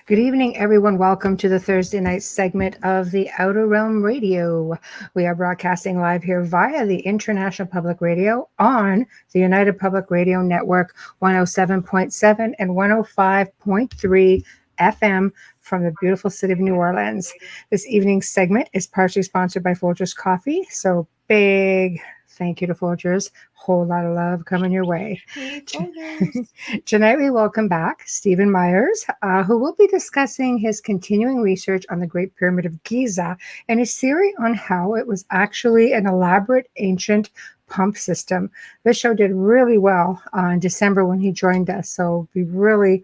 Good evening, everyone. Welcome to the Thursday night segment of the Outer Realm Radio. We are broadcasting live here via the International Public Radio on the United Public Radio Network 107.7 and 105.3 FM from the beautiful city of New Orleans. This evening's segment is partially sponsored by Folgers Coffee. So big thank you to Folgers. Whole lot of love coming your way. Hey, Folgers. Tonight we welcome back Stephen Myers, who will be discussing his continuing research on the Great Pyramid of Giza and his theory on how it was actually an elaborate ancient pump system. This show did really well in December when he joined us, so it'll be really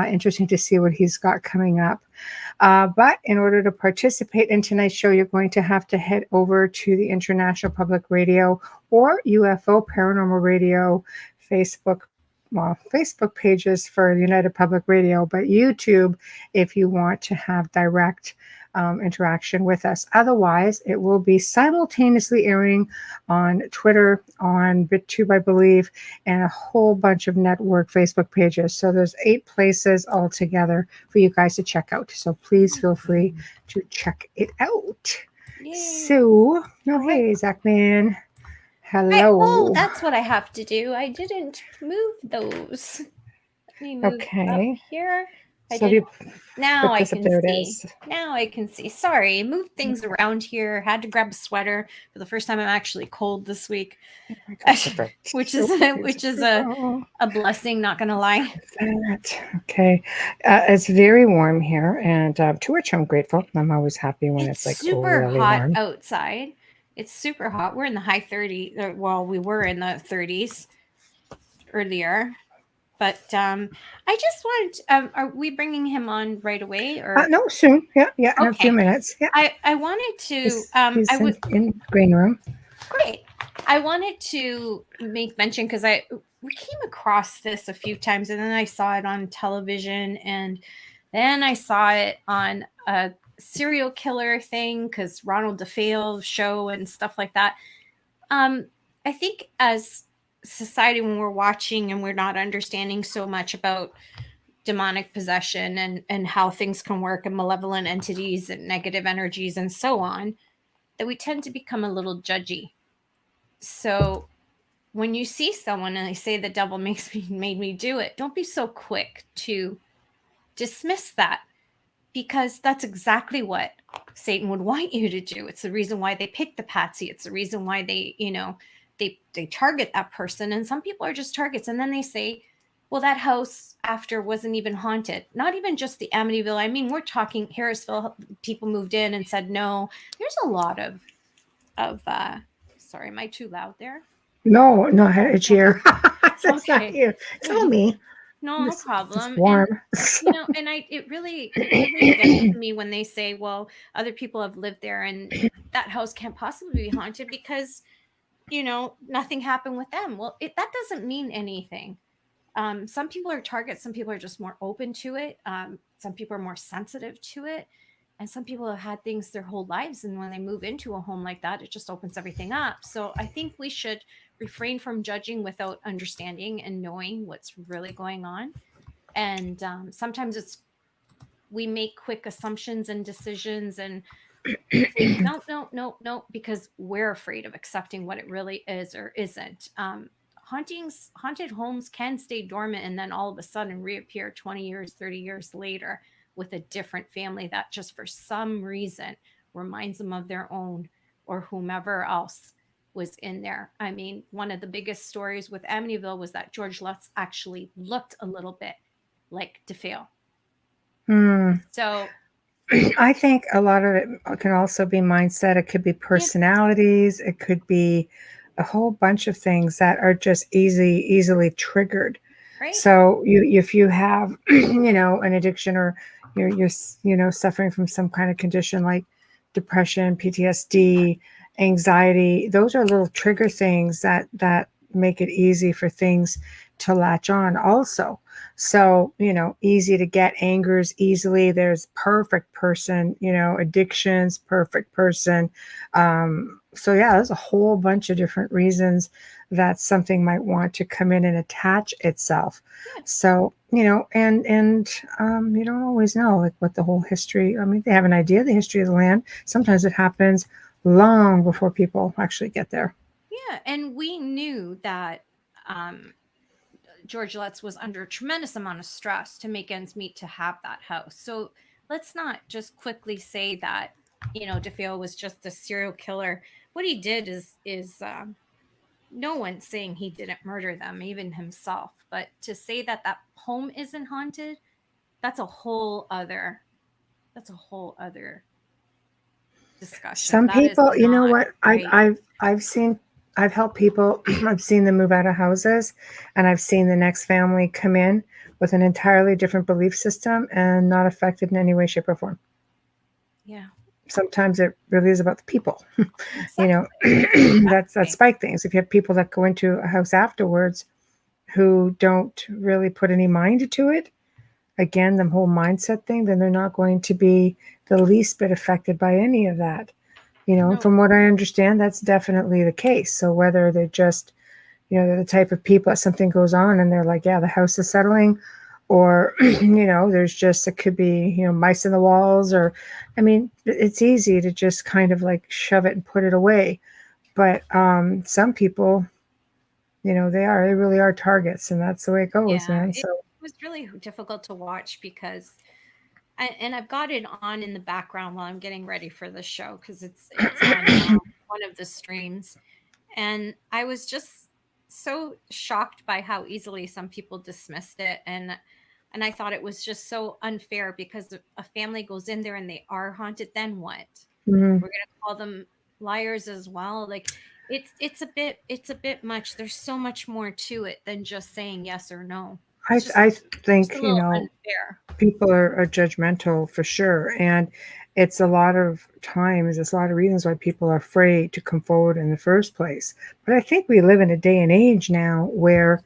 interesting to see what he's got coming up. But in order to participate in tonight's show, you're going to have to head over to the International Public Radio or UFO Paranormal Radio Facebook pages for United Public Radio, but YouTube if you want to have direct interaction with us. Otherwise, it will be simultaneously airing on Twitter, on BitTube, I believe, and a whole bunch of network Facebook pages. So there's 8 places altogether for you guys to check out. So please feel free to check it out. Yay. So, hey, Zachman. Hello. Oh, that's what I have to do. I didn't move those. Let me move up here. Now I can see. Now I can see. Sorry, moved things around here. Had to grab a sweater for the first time. I'm actually cold this week, which is a blessing. Not gonna lie. Okay, it's very warm here, and to which I'm grateful. I'm always happy when it's like super really hot warm. Outside. It's super hot. We're in the high 30s. Well, we were in the 30s earlier. But I just wanted, are we bringing him on right away? Or no, soon. Yeah, in a few minutes. Yeah. I wanted to. He's in the green room. Great. I wanted to make mention because we came across this a few times, and then I saw it on television, and then I saw it on a serial killer thing because Ronald DeFeo show and stuff like that. I think as society, when we're watching and we're not understanding so much about demonic possession and how things can work and malevolent entities and negative energies and so on, that we tend to become a little judgy. So when you see someone and they say the devil made me do it, don't be so quick to dismiss that, because that's exactly what Satan would want you to do. It's the reason why they pick the patsy. It's the reason why they target that person. And some people are just targets. And then they say, well, that house after wasn't even haunted. Not even just the Amityville. I mean, we're talking Harrisville. People moved in and said no. There's a lot of sorry, am I too loud there? No, I had a chair. That's not you. Tell me. No problem. It's warm. And it really gets to me when they say, well, other people have lived there and that house can't possibly be haunted because nothing happened with them. Well, that doesn't mean anything. Some people are targets. Some people are just more open to it. Some people are more sensitive to it. And some people have had things their whole lives. And when they move into a home like that, it just opens everything up. So I think we should refrain from judging without understanding and knowing what's really going on. And sometimes we make quick assumptions and decisions and say, no, because we're afraid of accepting what it really is or isn't. Haunted homes can stay dormant and then all of a sudden reappear 20 years, 30 years later with a different family that just for some reason reminds them of their own or whomever else was in there. I mean, one of the biggest stories with Amityville was that George Lutz actually looked a little bit like DeFeo. So I think a lot of it can also be mindset. It could be personalities. It could be a whole bunch of things that are just easily triggered. Right. So if you have, an addiction or you're suffering from some kind of condition like depression, PTSD, anxiety, those are little trigger things that make it easy for things to latch on also. So, easy to get angers easily. There's perfect person, addictions, perfect person. So yeah, there's a whole bunch of different reasons that something might want to come in and attach itself. Yeah. So, and you don't always know like what the whole history. I mean, they have an idea of the history of the land. Sometimes it happens long before people actually get there. Yeah. And we knew that um, George Lutz was under a tremendous amount of stress to make ends meet to have that house. So let's not just quickly say that, DeFeo was just a serial killer. What he did is no one's saying he didn't murder them, even himself. But to say that that home isn't haunted, that's a whole other that's a whole other discussion. Some That is people, you know not what? right. I've helped people. I've seen them move out of houses, and I've seen the next family come in with an entirely different belief system and not affected in any way, shape, or form. Yeah, Sometimes it really is about the people. you know, exactly. that's Exactly. spike things. If you have people that go into a house afterwards who don't really put any mind to it, again, the whole mindset thing, then they're not going to be the least bit affected by any of that. And No. from what I understand, that's definitely the case. So whether they're just, they're the type of people that something goes on and they're like, yeah, the house is settling, or, there's just, it could be, mice in the walls, or, I mean, it's easy to just kind of like shove it and put it away. But some people, they really are targets, and that's the way it goes, Yeah, man. it So, was really difficult to watch because and I've got it on in the background while I'm getting ready for the show because it's on one of the streams, and I was just so shocked by how easily some people dismissed it, and I thought it was just so unfair because if a family goes in there and they are haunted, then what? mhm. We're gonna call them liars as well. Like it's a bit much. There's so much more to it than just saying yes or no. I, It's I just a think, little unfair. people are judgmental for sure. And it's a lot of times, there's a lot of reasons why people are afraid to come forward in the first place. But I think we live in a day and age now where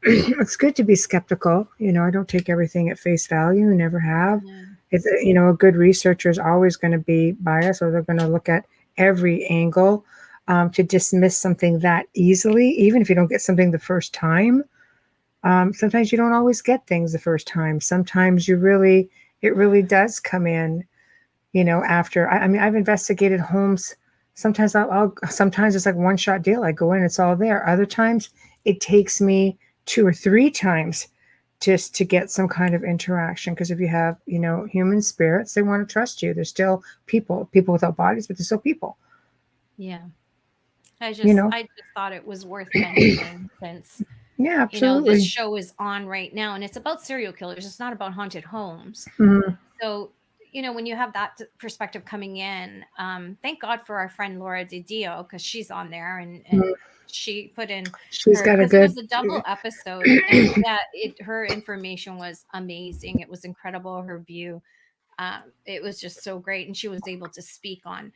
it's good to be skeptical. I don't take everything at face value, never have. Yeah. It's, a good researcher is always going to be biased, or they're going to look at every angle. To dismiss something that easily, even if you don't get something the first time, sometimes you don't always get things the first time. Sometimes it really does come in, after. I mean, I've investigated homes. Sometimes sometimes it's like one shot deal. I go in, it's all there. Other times it takes me two or three times just to get some kind of interaction. Because if you have, human spirits, they want to trust you. They're still people without bodies, but they're still people, Yeah. I you just know? I just thought it was worth mentioning since, Yeah, this absolutely. show is on right now and it's about serial killers. It's not about haunted homes. Mhm. So, when you have that perspective coming in, thank God for our friend Laura Dio because she's on there and she put in She's her got a because it was good. a double episode and yeah, her information was amazing. It was incredible. Her view, it was just so great, and she was able to speak on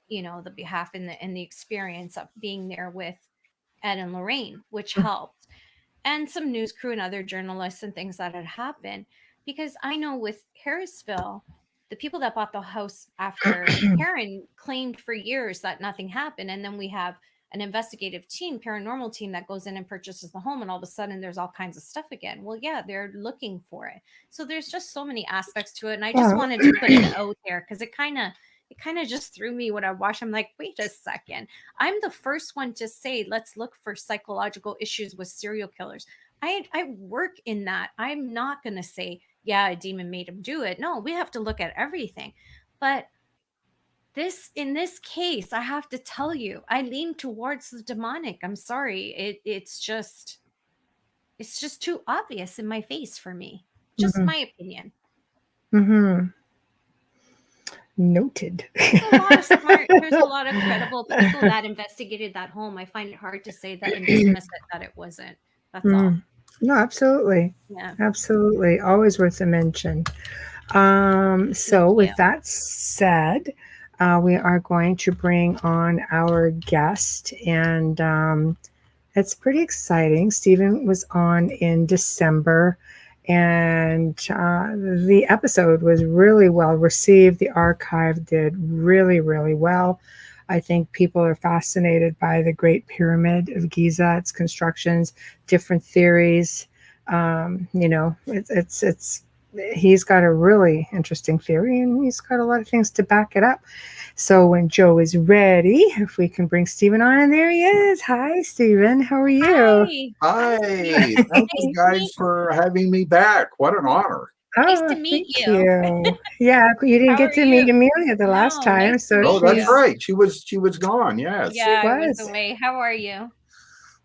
the behalf and the experience of being there with Ed and Lorraine, which helped, and some news crew and other journalists and things that had happened. Because I know with Harrisville, the people that bought the house after Karen claimed for years that nothing happened. And then we have an investigative team, paranormal team that goes in and purchases the home, and all of a sudden there's all kinds of stuff again. Well, yeah, they're looking for it. So there's just so many aspects to it. And I just Well, wanted to put it out there because it kind of just threw me when I watched. I'm like, wait a second. I'm the first one to say, let's look for psychological issues with serial killers. I work in that. I'm not going to say, yeah, a demon made him do it. No, we have to look at everything. But in this case, I have to tell you, I lean towards the demonic. I'm sorry. It's just too obvious in my face for me. Just mhm, my opinion. mhm. Noted. There's a lot of credible people that investigated that home. I find it hard to say that and dismiss it that it wasn't. That's all. Mm. No, absolutely. Yeah. Absolutely. Always worth a mention. Thank So, you. with that said, we are going to bring on our guest, and it's pretty exciting. Stephen was on in December, and the episode was really well received. The archive did really, really well. I think people are fascinated by the Great Pyramid of Giza, its constructions, different theories. It's he's got a really interesting theory, and he's got a lot of things to back it up. So when Joe is ready, if we can bring Stephen on, and there he is. Hi, Stephen. How are you? Hi. Hi, Hi, Stephen. thank Nice you to guys meet for having me back. What an honor. nice to Oh, meet thank you. you. Yeah, you didn't How get are to meet you? Amelia the last No, time, nice to so Oh, meet that's you. she's right. She was gone. Yes, she Yeah, I was was. away. How are you?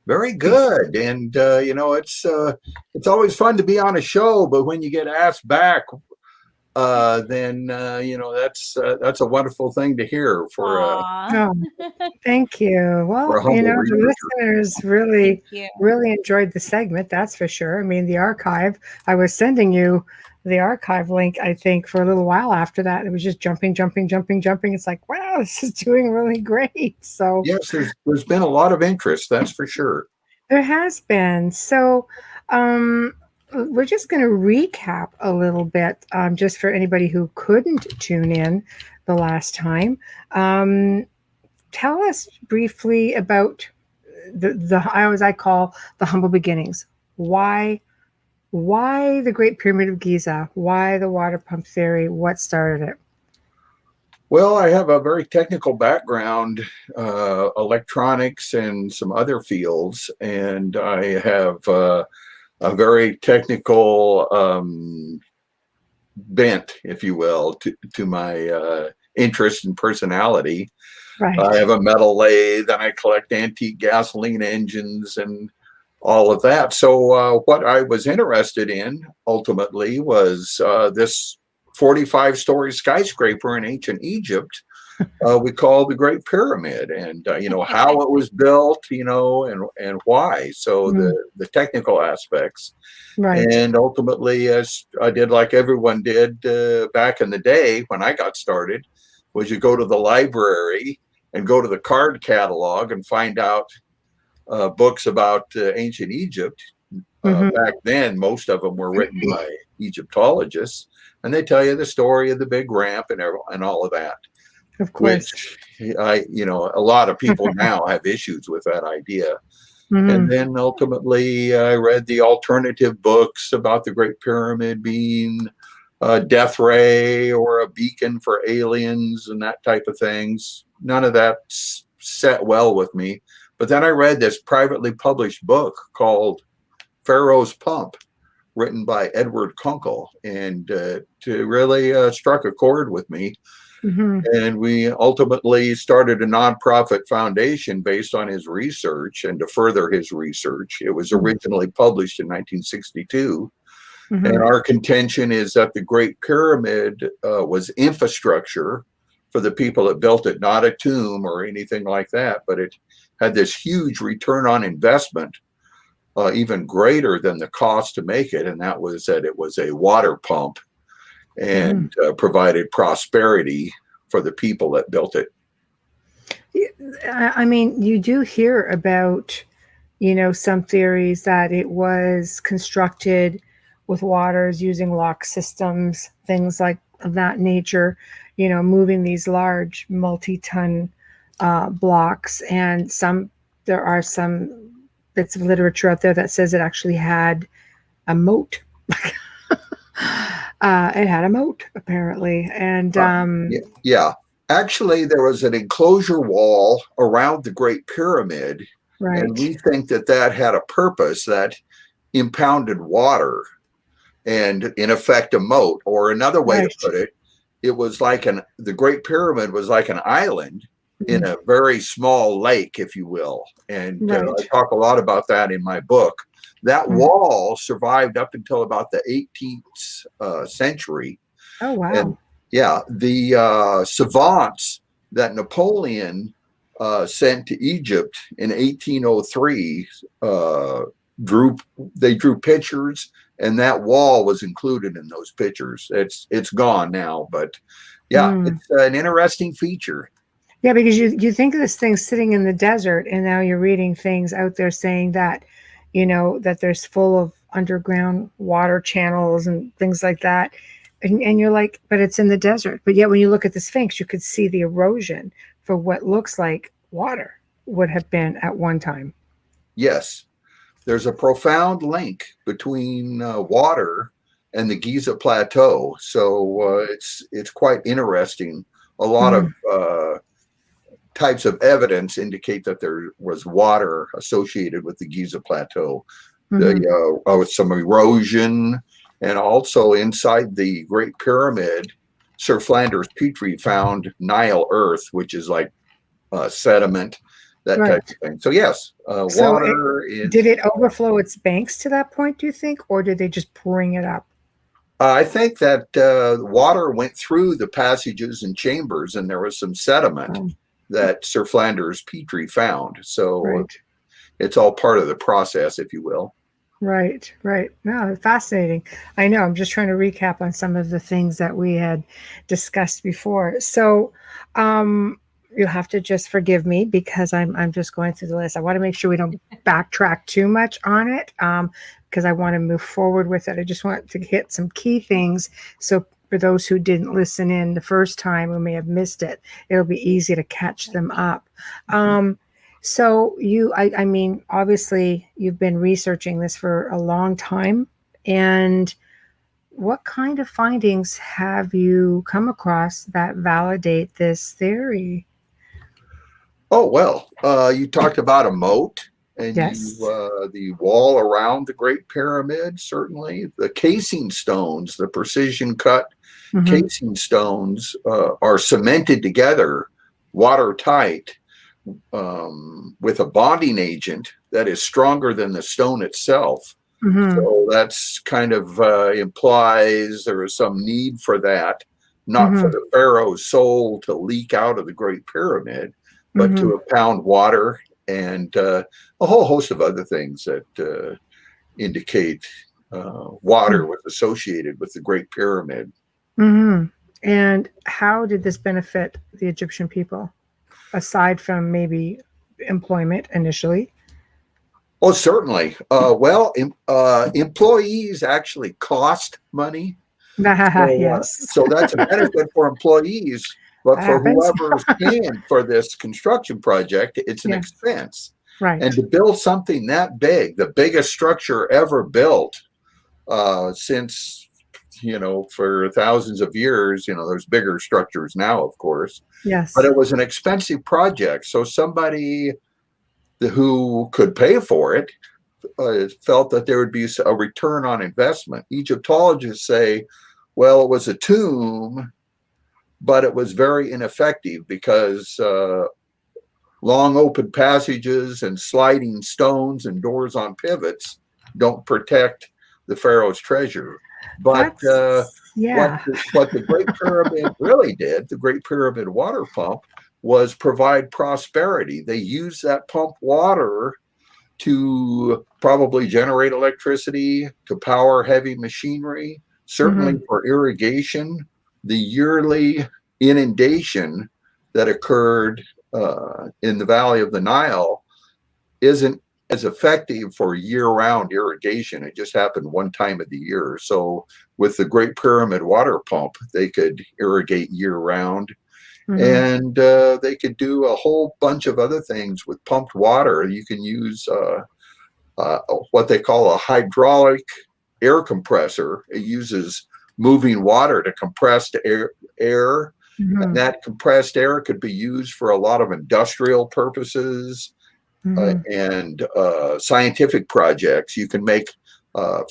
very good. And it's always fun to be on a show, but when you get asked back, then that's a wonderful thing to hear Aw. Oh, thank you. for Well, a humble the researcher. listeners Thank really, you. really enjoyed the segment, that's for sure. I mean, the archive, I was sending you the archive link, I think, for a little while after that. It was just jumping, jumping, jumping, jumping. It's like, wow, this is doing really great. So Yes, there's been a lot of interest, that's for sure. there has been. So, um, we're just going to recap a little bit, just for anybody who couldn't tune in the last time. Um, Tell us briefly about the as I call the humble beginnings. Why the Great Pyramid of Giza? Why the water pump theory? What started it? Well, I have a very technical background, electronics and some other fields, and I have a very technical bent, if you will, to my interest and personality. Right. I have a metal lathe, and I collect antique gasoline engines and all of that. So, what I was interested in ultimately was this 45-story skyscraper in ancient Egypt we call the Great Pyramid, and how it was built, and why. So Mm, the technical aspects, right. and ultimately, as I did, like everyone did back in the day when I got started, was you go to the library and go to the card catalog and find out books about ancient Egypt. Hmm. Back then, most of them were written by Egyptologists, and they tell you the story of the big ramp and all of that, Of course. which a lot of people now have issues with that idea. And Hmm. then ultimately, I read the alternative books about the Great Pyramid being a death ray or a beacon for aliens and that type of things. None of that set well with me. But then I read this privately published book called Pharaoh's Pump, written by Edward Kunkel, and to really struck a chord with me. Hmm. And we ultimately started a nonprofit foundation based on his research and to further his research. It was originally published in 1962. And Hmm. our contention is that the Great Pyramid was infrastructure for the people that built it, not a tomb or anything like that, but it had this huge return on investment, even greater than the cost to make it. And that was that it was a water pump Hmm. and provided prosperity for the people that built it. I mean, you do hear about, some theories that it was constructed with waters using lock systems, things like of that nature, moving these large multi-ton blocks. And there are some bits of literature out there that says it actually had a moat. It had a moat, apparently. And Yeah. Actually, there was an enclosure wall around the Great Pyramid, and right, we think that that had a purpose that impounded water and, in effect, a moat. Or another way to right. put it, it was like the Great Pyramid was like an island in Mm, a very small lake, if you will. And I right. talk a lot about that in my book. That Mm. wall survived up until about the 18th century. Oh, And wow. yeah, the savants that Napoleon sent to Egypt in 1803 drew drew pictures, and that wall was included in those pictures. It's gone now, but yeah, Mm. it's an interesting feature. Yeah, because you think of this thing sitting in the desert, and now you're reading things out there saying that, that there's full of underground water channels and things like that. And you're like, but it's in the desert. But yet, when you look at the Sphinx, you could see the erosion for what looks like water would have been at one time. Yes, there's a profound link between water and the Giza Plateau. So it's quite interesting. A lot of Mhm. types of evidence indicate that there was water associated with the Giza Plateau. Mhm. With some erosion, and also inside the Great Pyramid, Sir Flanders Petrie found Nile earth, which is like sediment, that type Right. of thing. So yes, So water did is. it overflow its banks to that point, do you think, or did they just bring it up? I think that water went through the passages and chambers, and there was some sediment Um, that Sir Flanders Petrie found. So right. it's all part of the process, if you will. Right, right. No, fascinating. I know. I'm just trying to recap on some of the things that we had discussed before. So, you'll have to just forgive me because I'm just going through the list. I want to make sure we don't backtrack too much on it, because I want to move forward with it. I just want to hit some key things. So for those who didn't listen in the first time who may have missed it, it'll be easy to catch them up. Um, so I mean, obviously you've been researching this for a long time. And what kind of findings have you come across that validate this theory? Oh well, you talked about a moat, and Yes. the wall around the Great Pyramid. Certainly, the casing stones, the precision cut Hmm. casing stones, are cemented together, watertight, with a bonding agent that is stronger than the stone itself. Hmm. So that's kind of implies there is some need for that, not for Hmm. the pharaoh's soul to leak out of the Great Pyramid, but Hmm. to impound water and a whole host of other things that indicate water was associated with the Great Pyramid. Hmm. And how did this benefit the Egyptian people, aside from maybe employment initially? Oh, certainly. Employees actually cost money. Yes, So that's a benefit for employees, but that for happens. whoever's paying for this construction project, it's an Yes, expense. And right. to build something that big, the biggest structure ever built since, for thousands of years, there's bigger structures now, of course, but Yes. it was an expensive project. So somebody who could pay for it felt that there would be a return on investment. Egyptologists say, well, it was a tomb, but it was very ineffective because long open passages and sliding stones and doors on pivots don't protect the pharaoh's treasure. But what Yeah. what the Great Pyramid really did, the Great Pyramid water pump, was provide prosperity. They used that pump water to probably generate electricity, to power heavy machinery, certainly Hmm. for irrigation. The yearly inundation that occurred in the valley of the Nile isn't as effective for year-round irrigation. It just happened one time of the year. So with the Great Pyramid water pump, they could irrigate year-round, Hmm. and they could do a whole bunch of other things with pumped water. You can use uh, what they call a hydraulic air compressor. It uses moving water to compress air, and Hmm. that compressed air could be used for a lot of industrial purposes Hmm. and scientific projects. You can make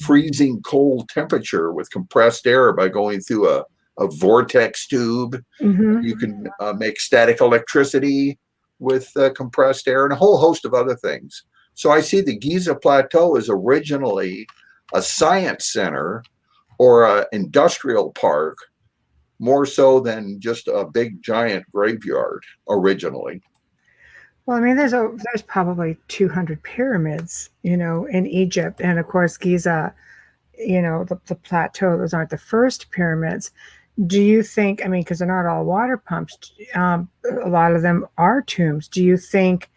freezing cold temperature with compressed air by going through a vortex tube. Hmm. You can make static electricity with compressed air and a whole host of other things. So I see the Giza Plateau as originally a science center or an industrial park, more so than just a big giant graveyard originally. Well, I mean, there's probably 200 pyramids, in Egypt, and of course Giza. The plateau. Those aren't the first pyramids. Do you think? I mean, because they're not all water pumps. A lot of them are tombs. Do you think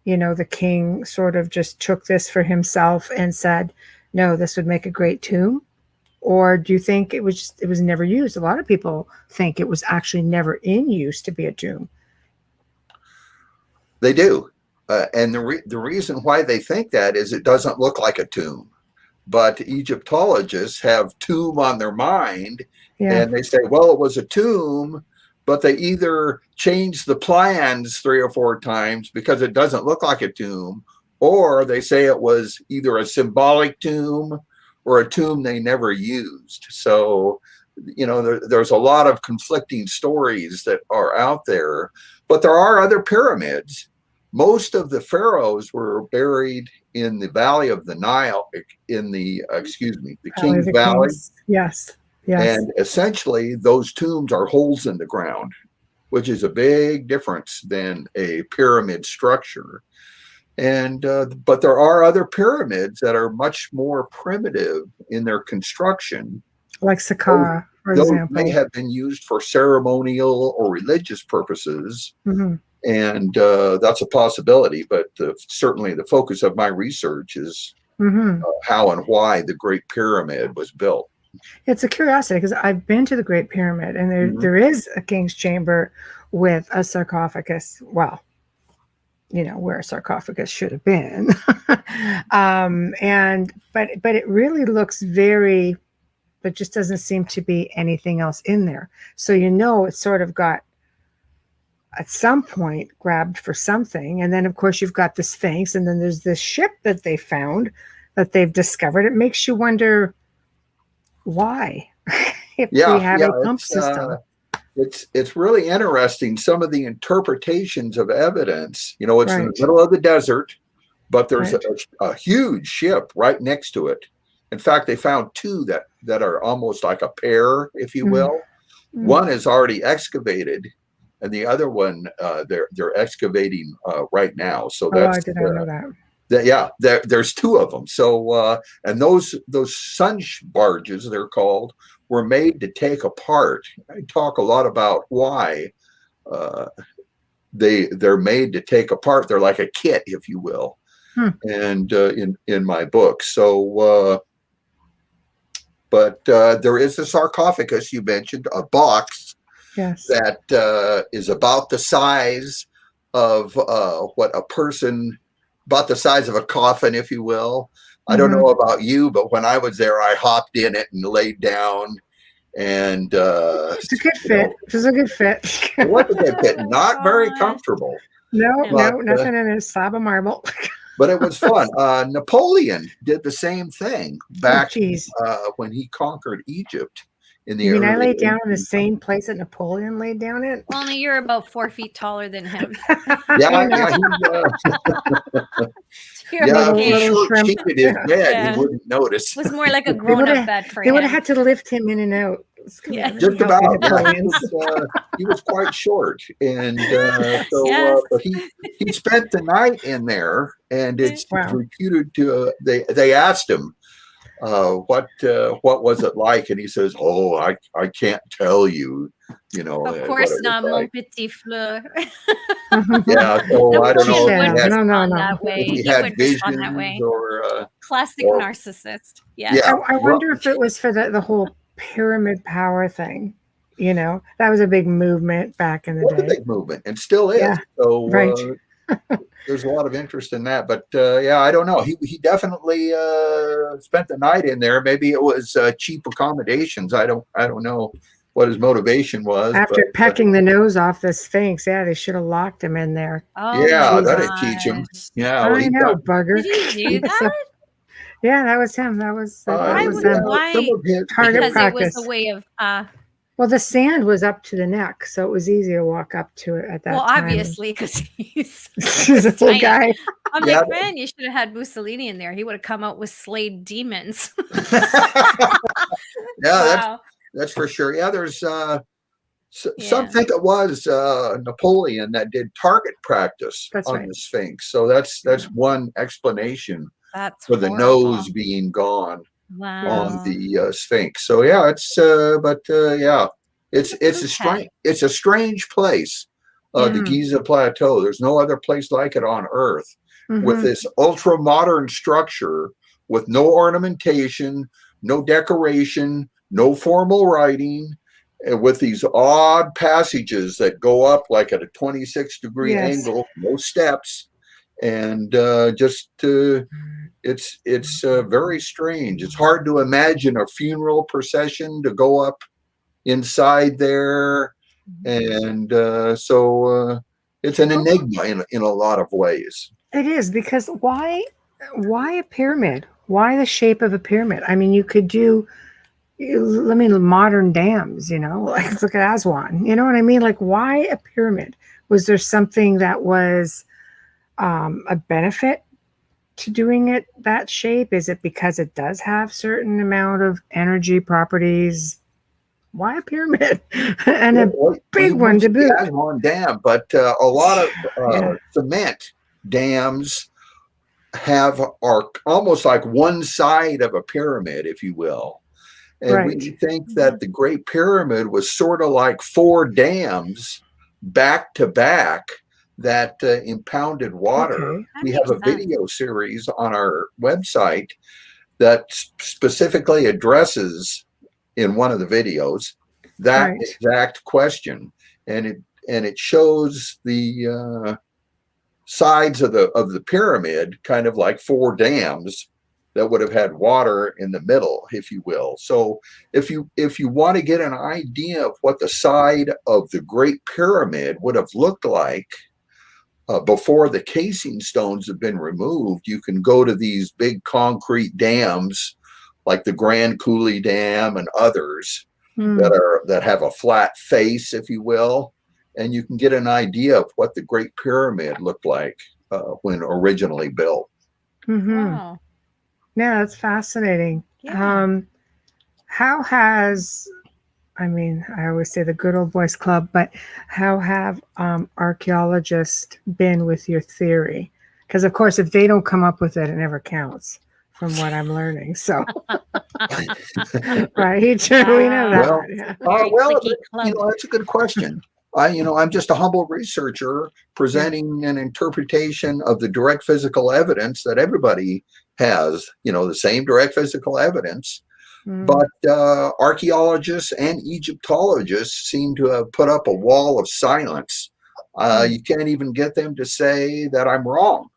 the king sort of just took this for himself and said, no, this would make a great tomb? Or do you think it was never used? A lot of people think it was actually never in use to be a tomb. They do. And the reason why they think that is it doesn't look like a tomb. But Egyptologists have tomb on their mind, Yeah. and they say, well, it was a tomb, but they either changed the plans 3 or 4 times because it doesn't look like a tomb, or they say it was either a symbolic tomb or a tomb they never used. So, there's a lot of conflicting stories that are out there, but there are other pyramids. Most of the pharaohs were buried in the valley of the Nile, in the King's Valley. Yes. Yes. And essentially, those tombs are holes in the ground, which is a big difference than a pyramid structure. And but there are other pyramids that are much more primitive in their construction. Like Saqqara, for Those example. may have been used for ceremonial or religious purposes. Mm-hmm. And that's a possibility, but certainly the focus of my research is how and why the Great Pyramid was built. It's a curiosity because I've been to the Great Pyramid, and there is a king's chamber with a sarcophagus. Well, where a sarcophagus should have been. But it really looks very, but just doesn't seem to be anything else in there. So it's sort of got at some point grabbed for something. And then of course you've got the Sphinx, and then there's this ship that they found, that they've discovered. It makes you wonder why, if we have a pump system. It's really interesting, some of the interpretations of evidence. It's Right. in the middle of the desert, but there's Right. a huge ship right next to it. In fact, they found two that are almost like a pair, if you will. One is already excavated, and the other one they're excavating right now. So that's I did not know that. there's two of them. So and those sun barges, they're called, were made to take apart. I talk a lot about why they're made to take apart. They're like a kit, if you will. And in my book. So but there is a sarcophagus you mentioned, a box. Yes. That is about the size of about the size of a coffin, if you will. I don't know about you, but when I was there, I hopped in it and laid down. And it's a good fit. It was a good fit. It was a good fit. Not very comfortable. No, nothing in a slab of marble. But it was fun. Napoleon did the same thing back when he conquered Egypt. I laid down in the same place that Napoleon laid down in? Only you're about 4 feet taller than him. Cheated his bed. He wouldn't notice. It was more like a grown-up bed for him. They would have had to lift him in and out. Just about. He was quite short, and but he spent the night in there, and it's reputed to. They asked him, what was it like, and he says, "Oh, I can't tell you." Of course not, mon petit fleur. Yeah, so I don't know. That way. If he had visions that way. Or classic narcissist. Yeah. I wonder if it was for the whole pyramid power thing. That was a big movement back in the day. A big movement, and still is. Yeah. So there's a lot of interest in that, but I don't know. He definitely spent the night in there. Maybe it was cheap accommodations. I don't know what his motivation was. After pecking the nose off the Sphinx, they should have locked him in there. Oh, that didn't teach him. Yeah, I know, bugger. Did he do that? Yeah, that was him. That was why? Because it was a way of. Well, the sand was up to the neck, so it was easy to walk up to it at that time. Well, obviously, because he's a full guy. I'm like, man, you should have had Mussolini in there. He would have come out with slayed demons. That's for sure. Yeah, there's some think it was Napoleon that did target practice on the Sphinx. So that's one explanation for the nose being gone. On the Sphinx. So it's a strange place, the Giza Plateau. There's no other place like it on Earth, with this ultra modern structure with no ornamentation, no decoration, no formal writing, with these odd passages that go up like at a 26-degree Yes. angle, no steps, and it's very strange. It's hard to imagine a funeral procession to go up inside there, and so it's an enigma in a lot of ways. It is, because why a pyramid? Why the shape of a pyramid? I mean, you could do, I mean, modern dams, like look at Aswan. You know what I mean? Like, why a pyramid? Was there something that was a benefit to doing it that shape? Is it because it does have certain amount of energy properties? Why a pyramid? And a big You one to mentioned the boot. Aswan Dam, but a lot of Yeah. cement dams are almost like one side of a pyramid, if you will. And we Right. think that the Great Pyramid was sort of like four dams back to back that impounded water. Okay. That We have makes a sense. video series on our website that specifically addresses in one of the videos that Right. exact question, and it shows the sides of the pyramid kind of like four dams that would have had water in the middle, if you will. So if you want to get an idea of what the side of the Great Pyramid would have looked like before the casing stones have been removed, you can go to these big concrete dams like the Grand Coulee Dam and others Hmm. that have a flat face, if you will, and you can get an idea of what the Great Pyramid looked like when originally built. Mm-hmm. Wow. Yeah, that's fascinating. Yeah. How has, I mean, I always say the good old boys club, but how have archaeologists been with your theory? Because, of course, if they don't come up with it, it never counts, from what I'm learning. So, right? We know that. Wow. Well, Yeah. Very clicky club. that's a good question. I'm just a humble researcher presenting an interpretation of the direct physical evidence that everybody has, the same direct physical evidence. Mm. But archaeologists and Egyptologists seem to have put up a wall of silence. You can't even get them to say that I'm wrong.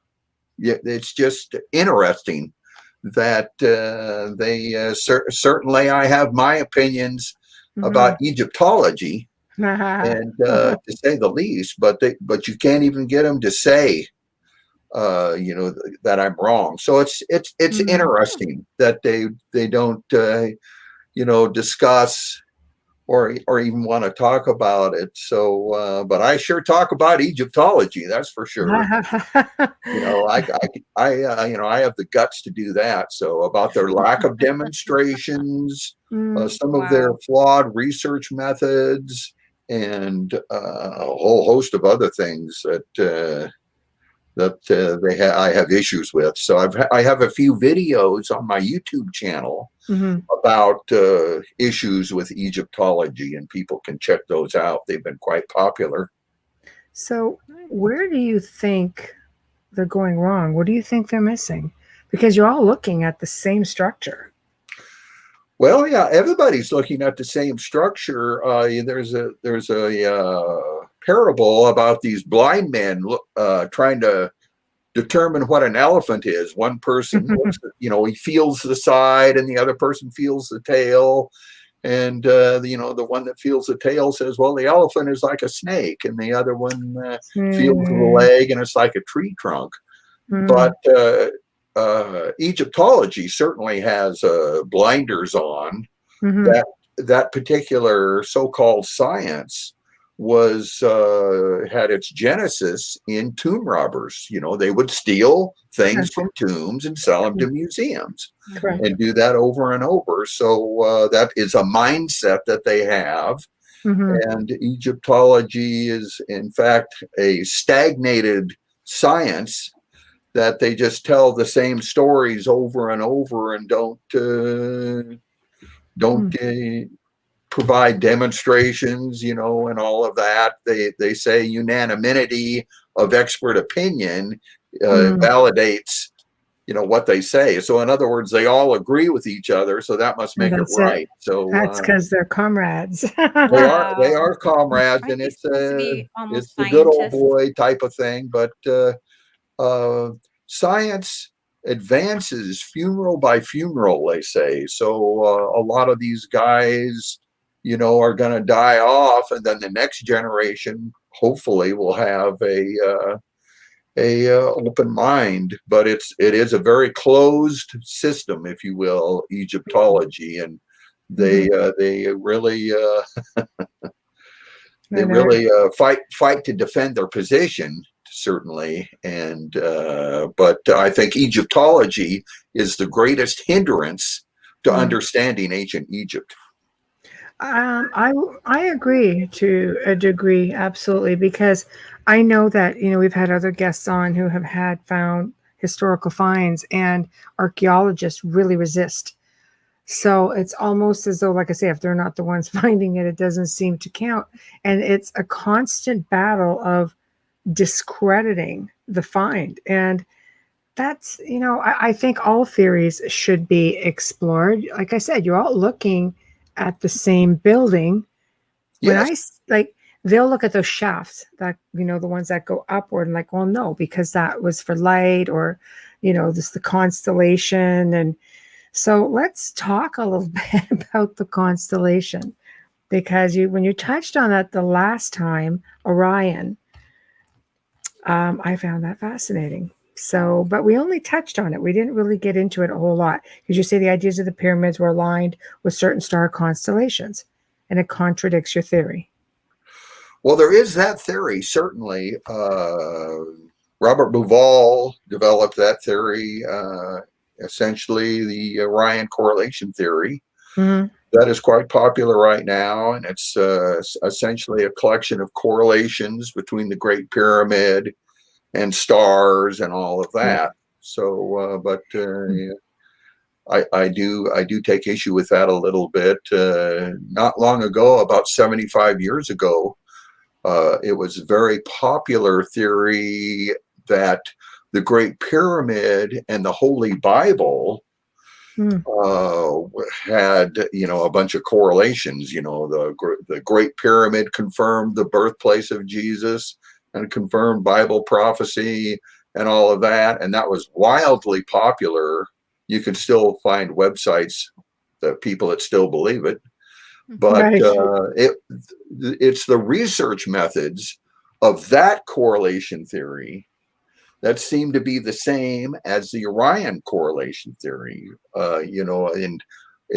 It's just interesting that they certainly, I have my opinions about Egyptology, and to say the least, but you can't even get them to say that I'm wrong. So it's interesting that they don't discuss or even want to talk about it. So but I sure talk about Egyptology, that's for sure. I have the guts to do that. So about their lack of demonstrations, some of their Wow. flawed research methods, and a whole host of other things that I have issues with. So I have a few videos on my YouTube channel about issues with Egyptology, and people can check those out. They've been quite popular. So, where do you think they're going wrong? What do you think they're missing? Because you're all looking at the same structure. Well, yeah, everybody's looking at the same structure. There's a parable about these blind men trying to determine what an elephant is. One person looks at, he feels the side, and the other person feels the tail. And the one that feels the tail says, well, the elephant is like a snake, and the other one feels the leg, and it's like a tree trunk. But Egyptology certainly has blinders on. That particular so-called science was had its genesis in tomb robbers. They would steal things from tombs and sell them to museums, Correct. and do that over and over. So that is a mindset that they have. And Egyptology is, in fact, a stagnated science that they just tell the same stories over and over and don't provide demonstrations, and all of that. They say unanimity of expert opinion validates what they say. So in other words, they all agree with each other. So that must And make it that's it. right. So That's because they're comrades. they Wow. are comrades, Aren't and they supposed to be it's almost the good old scientists? boy type of thing. But uh, science advances funeral by funeral, they say. So a lot of these guys, are going to die off, and then the next generation hopefully will have a open mind. But it is a very closed system, if you will, Egyptology, and they Mhm. they really I know. fight to defend their position, certainly. And but I think Egyptology is the greatest hindrance to Mm. understanding ancient Egypt. I agree to a degree, absolutely, because I know that we've had other guests on who have had found historical finds, and archaeologists really resist. So it's almost as though, like I say, if they're not the ones finding it, it doesn't seem to count, and it's a constant battle of discrediting the find. And that's I think all theories should be explored. Like I said, you're all looking at the same building. When Yes. like, they'll look at those shafts that the ones that go upward, and like, well, no, because that was for light, or this the constellation. And so let's talk a little bit about the constellation, because when you touched on that the last time, Orion, I found that fascinating. So, but we only touched on it. We didn't really get into it a whole lot, because you say the ideas of the pyramids were aligned with certain star constellations, and it contradicts your theory. Well, there is that theory, certainly. Robert Bauval developed that theory, essentially the Orion correlation theory. Mm-hmm. That is quite popular right now, and it's essentially a collection of correlations between the Great Pyramid and stars and all of Yeah. that. So, but I do take issue with that a little bit. Not long ago, about 75 years ago, it was a very popular theory that the Great Pyramid and the Holy Bible Mm. had a bunch of correlations. The Great Pyramid confirmed the birthplace of Jesus and confirmed Bible prophecy and all of that, and that was wildly popular. You can still find websites that people that still believe it, but Right. it's the research methods of that correlation theory that seem to be the same as the Orion correlation theory. And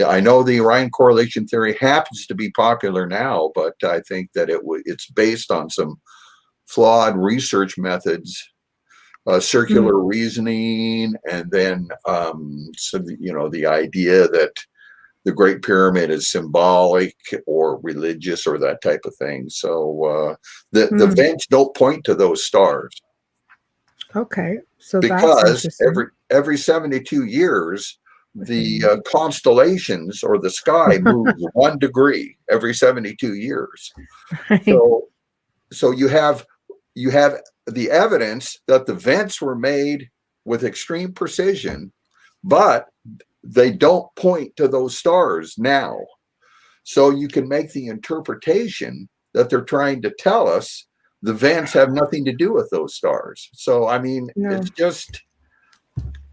I know the Orion correlation theory happens to be popular now, but I think that it's based on some flawed research methods, Mm. circular reasoning, and then the idea that the Great Pyramid is symbolic or religious or that type of thing. So the Mm. vents don't point to those stars, Okay, so that's because interesting. every 72 years the Okay. constellations or the sky moves 1 degree every 72 years. Right. So you have the evidence that the vents were made with extreme precision, but they don't point to those stars now. So you can make the interpretation that they're trying to tell us the vents have nothing to do with those stars. So I mean, No.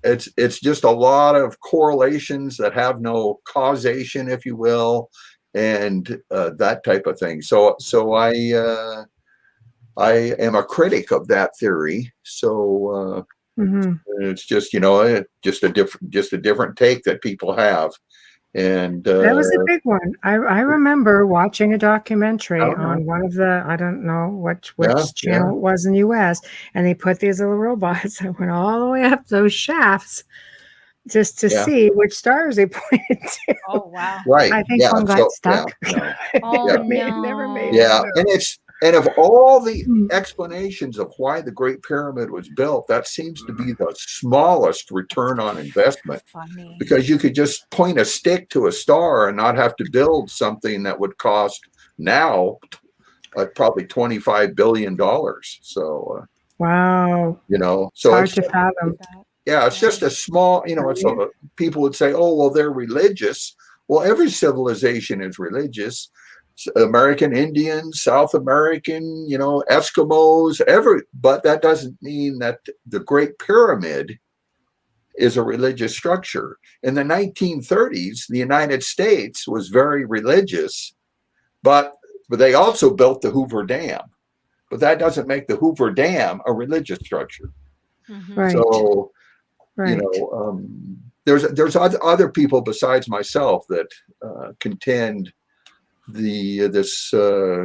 it's just a lot of correlations that have no causation, if you will, and that type of thing. So I am a critic of that theory. So Hmm. it's just just a different take that people have. And That was a big one. I remember watching a documentary oh yeah, on one of the, I don't know yeah, which yeah, channel it was in the US, and they put these little robots that went all the way up those shafts just to yeah. see which stars they pointed to. Oh, wow. Right. I think Yeah. one got So yeah, stuck. no. Oh, Yeah. It never made no. it Yeah. through. And of all the Mm. explanations of why the Great Pyramid was built, that seems to be the smallest return on investment, Funny. because you could just point a stick to a star and not have to build something that would cost now probably $25 billion. So Wow. It's so hard it's to fathom. That. Yeah, it's just a small, it's people would say, oh, well, they're religious. Well, every civilization is religious. American Indians, South American, Eskimos, but that doesn't mean that the Great Pyramid is a religious structure. In the 1930s, the United States was very religious, but they also built the Hoover Dam. But that doesn't make the Hoover Dam a religious structure. Mhm. Right. So, Right. there's other people besides myself that contend this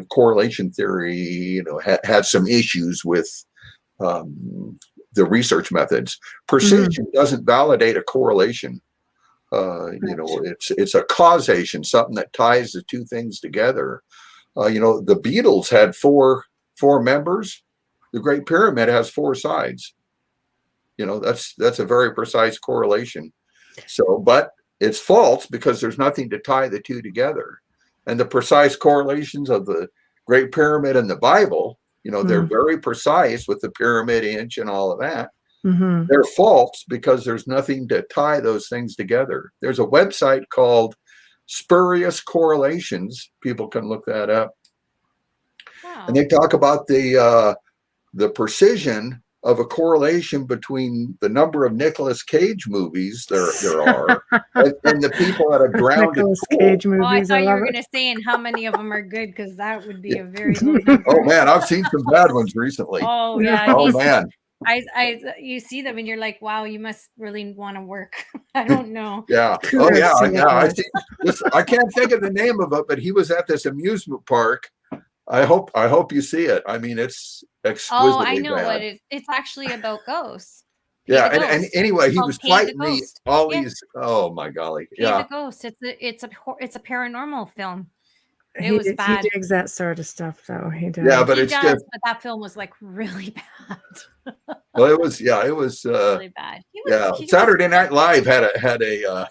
correlation theory, had some issues with the research methods. Precision doesn't validate a correlation. It's a causation, something that ties the two things together. The Beatles had four members. The Great Pyramid has four sides. That's a very precise correlation. So, but it's false because there's nothing to tie the two together. And the precise correlations of the Great Pyramid and the Bible, they're very precise with the pyramid inch and all of that. Mm-hmm. They're false because there's nothing to tie those things together. There's a website called Spurious Correlations. People can look that up. Wow. And they talk about the precision of a correlation between the number of Nicolas Cage movies there are and the people that have drowned in Nicolas pool. Cage Oh, I movies. thought I you love were it. going to say, and how many of them are good, because that would be a very low number. Oh man, I've seen some bad ones recently. Oh yeah, Oh man, you see them and you're like, wow, you must really want to work. I don't know. yeah. Oh Kudos yeah, to yeah. I Nicolas. see. I can't think of the name of it, but he was at this amusement park. I hope you see it. I mean, it's exquisitely Oh, I know bad. what it is. It's actually about ghosts. Yeah, Pay the and Ghost. anyway, he Called was Pay the fighting Ghost. all Yeah. these. Oh my golly, Pay yeah. the Ghost. It's a paranormal film. It He was he bad. digs that sort of stuff, though. He does. Yeah, but He it's does, just but that film was like really bad. well, it was Really bad. He was Saturday Night Live had a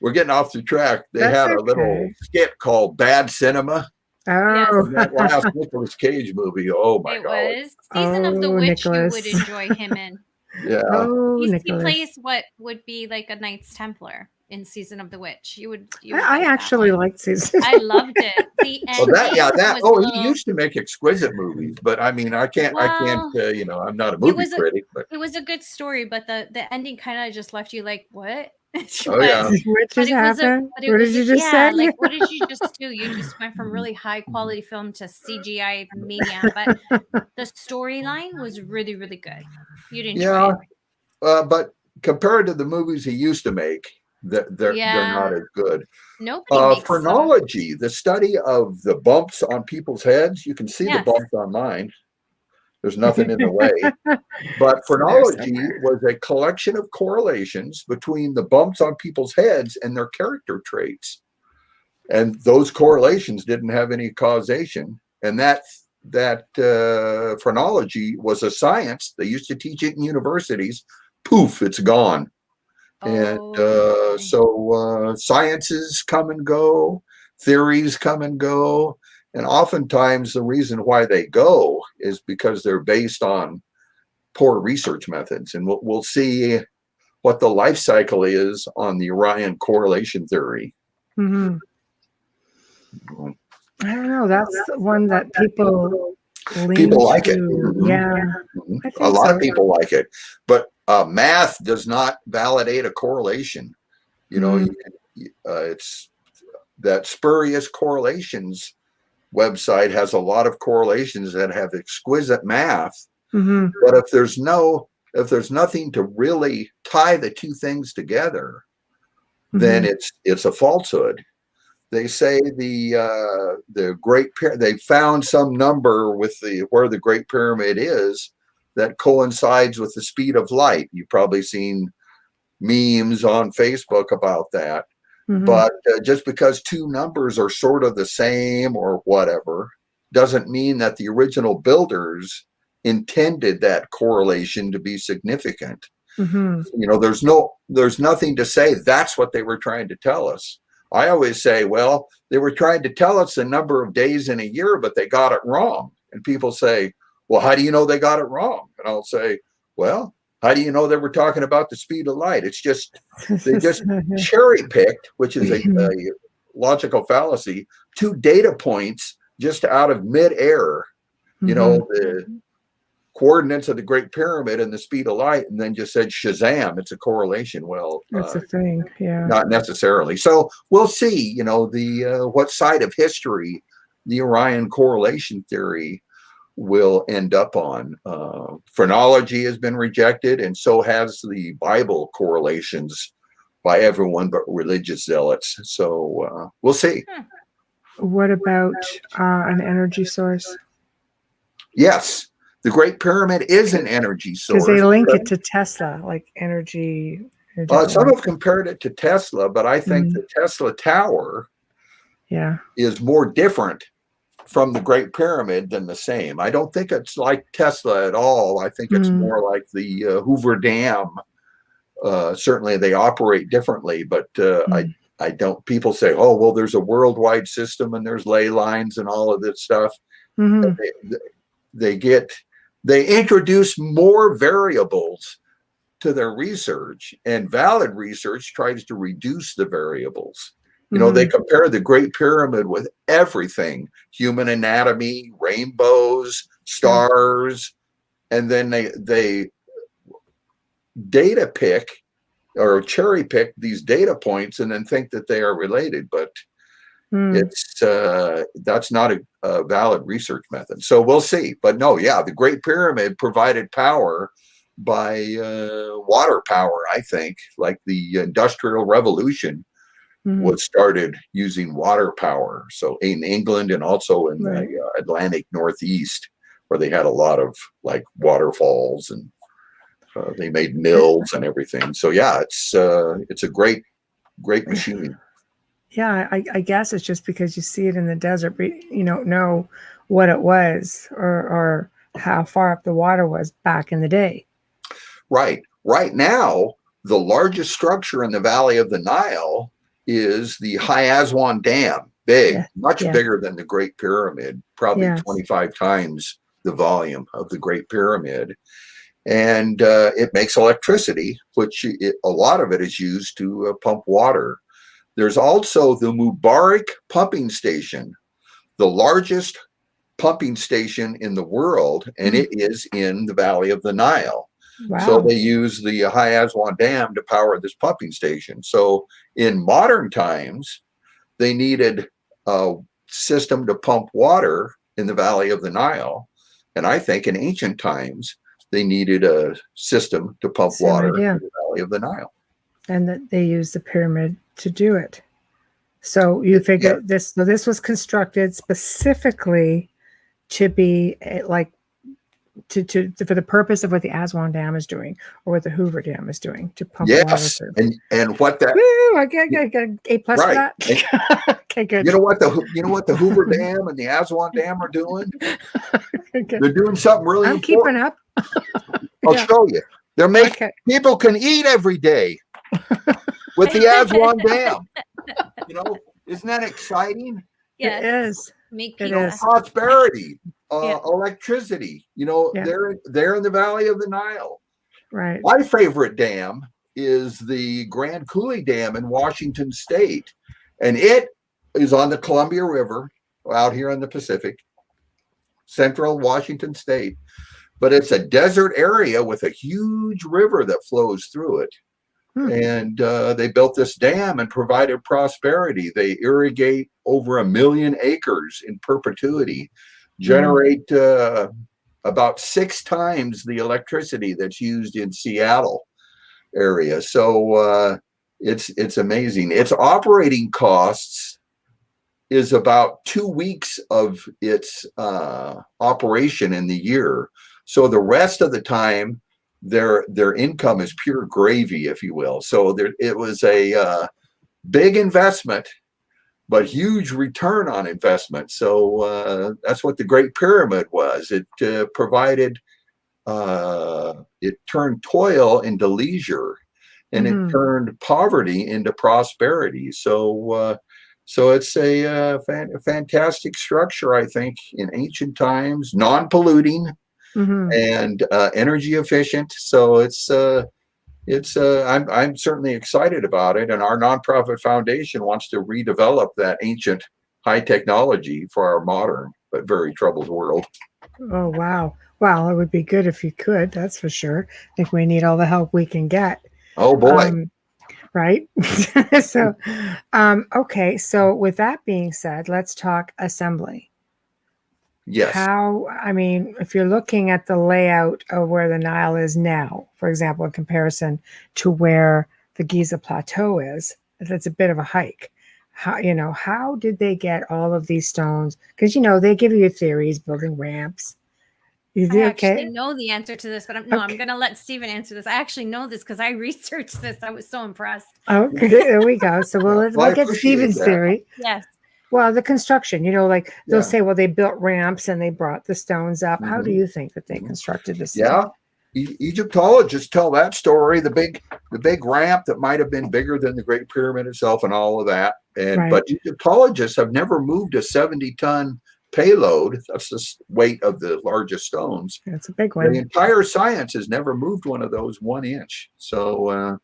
we're getting off the track. They That's had a little okay. skit called Bad Cinema. Oh, And that last Nicolas Cage movie. Oh my It god. was Season of the Oh, Witch. You would Nicholas. enjoy him in. Yeah. oh, He Nicholas. plays what would be like a Knights Templar in Season of the Witch. You would I like that actually one. liked season. I loved it. The Well, ending was a he little, used to make exquisite movies, but I mean, I can't, well, I'm not a movie was a- critic, but it was a good story, but the ending kind of just left you like, what? oh yeah. What just happened? But it What was did you just yeah, say? like what did you just do? You just went from really high quality film to CGI mania, but the storyline was really, really good. You'd enjoy it. But compared to the movies he used to make, they're not as good. Nobody makes Phrenology, the study of the bumps on people's heads. You can see the Yes. bumps on mine. There's nothing in the way. But It's there phrenology somewhere. was a collection of correlations between the bumps on people's heads and their character traits. And those correlations didn't have any causation. And that phrenology was a science. They used to teach it in universities. Poof, it's gone. And Okay. so sciences come and go, theories come and go. And oftentimes the reason why they go is because they're based on poor research methods. And we'll see what the life cycle is on the Orion correlation theory. Mhm. I don't know. That's the one that people lean like it. to. Mhm. Yeah. I A think lot so. of people like it, but math does not validate a correlation. It's that Spurious Correlations website has a lot of correlations that have exquisite math. Mhm. But if there's nothing to really tie the two things together, then it's a falsehood. They say the Great Pyramid, they found some number with where the Great Pyramid is that coincides with the speed of light. You've probably seen memes on Facebook about that. But just because two numbers are sort of the same or whatever doesn't mean that the original builders intended that correlation to be significant. There's nothing to say that's what they were trying to tell us. I always say, well, they were trying to tell us the number of days in a year, but they got it wrong. And people say, well, how do you know they got it wrong? And I'll say, well, How do you know they were talking about the speed of light? It's just they just Mhm. cherry picked, which is a logical fallacy, two data points just out of midair. You Mhm. know, the coordinates of the Great Pyramid and the speed of light, and then just said Shazam, it's a correlation. Well, That's a thing. Yeah. not necessarily. So we'll see. You know, the what side of history the Orion correlation theory will end up on. Phrenology has been rejected, and so has the Bible correlations by everyone but religious zealots. So we'll see. What about an energy source? Yes, the Great Pyramid is an energy Because they source. link it to Tesla, like energy in a different Some way. have compared it to Tesla, but I think the Tesla Tower Yeah. is more different from the Great Pyramid than the same. I don't think it's like Tesla at all. I think it's more like the Hoover Dam. Certainly they operate differently, but I don't. People say, "Oh, well, there's a worldwide system and there's ley lines and all of this stuff." Mm-hmm. They introduce more variables to their research, and valid research tries to reduce the variables. You know, they compare the Great Pyramid with everything: human anatomy, rainbows, stars, and then they data pick or cherry pick these data points and then think that they are related, but it's that's not a valid research method. So we'll see. But no, yeah, the Great Pyramid provided power by water power. I think, like the Industrial Revolution was started using water power. So in England and also in the Atlantic Northeast, where they had a lot of like waterfalls, and they made mills and everything. So yeah, it's a great machine. Yeah, I guess it's just because you see it in the desert, but you don't know what it was or how far up the water was back in the day. Right. Right now, the largest structure in the Valley of the Nile is the High Aswan Dam. Big, much bigger than the Great Pyramid, probably 25 times the volume of the Great Pyramid. And it makes electricity, which a lot of it is used to pump water. There's also the Mubarak pumping station, the largest pumping station in the world, and it is in the Valley of the Nile. Wow. So they use the High Aswan Dam to power this pumping station. So in modern times, they needed a system to pump water in the Valley of the Nile. And I think in ancient times, they needed a system to pump water in the Valley of the Nile. And that they used the pyramid to do it. So you figure this. So this was constructed specifically to be like to for the purpose of what the Aswan Dam is doing or what the Hoover Dam is doing to pump water through. And what that? Woo! I get an A+ for that. Okay, good. You know what the Hoover Dam and the Aswan Dam are doing? They're doing something really important. Keeping up. I'll show you. They're making people can eat every day with the Aswan Dam. You know, isn't that exciting? Yes. It is. Make prosperity, electricity. You know, they're in the Valley of the Nile. Right. My favorite dam is the Grand Coulee Dam in Washington State, and it is on the Columbia River out here in the Pacific, central Washington State. But it's a desert area with a huge river that flows through it. And they built this dam and provided prosperity. They irrigate over 1 million acres in perpetuity, generate about 6 times the electricity that's used in Seattle area. So it's amazing. Its operating costs is about 2 weeks of its operation in the year. So the rest of the time, their income is pure gravy, if you will. So it was a big investment, but huge return on investment. So that's what the Great Pyramid was. It provided, it turned toil into leisure, and it turned poverty into prosperity. So it's a fantastic structure, I think, in ancient times, non-polluting. Hmm. and energy efficient. So I'm certainly excited about it, and our nonprofit foundation wants to redevelop that ancient high technology for our modern but very troubled world. Oh, wow. Well, it would be good if you could, that's for sure. I think we need all the help we can get. Oh boy, Um, right? So, okay. So, with that being said, let's talk assembly. yes. How, I mean, if you're looking at the layout of where the Nile is now, for example, in comparison to where the Giza Plateau is, that's a bit of a hike. How did they get all of these stones? Because, they give you theories, building ramps. You I do actually okay? know the answer to this, but I'm Okay. going to let Stephen answer this. I actually know this because I researched this. I was so impressed. Okay, there we go. So Well, we'll I get appreciate Stephen's that. theory. Yes. Well, the construction, like they'll Yeah. say, well, they built ramps and they brought the stones up. How do Mhm. you think that they Mhm. constructed this thing? Yeah. Egyptologists tell that story. The big ramp that might have been bigger than the Great Pyramid itself, and all of that. But Right. Egyptologists have never moved a 70-ton payload. That's the weight of the largest stones. That's a big The one. entire science has never moved one of those 1 inch. So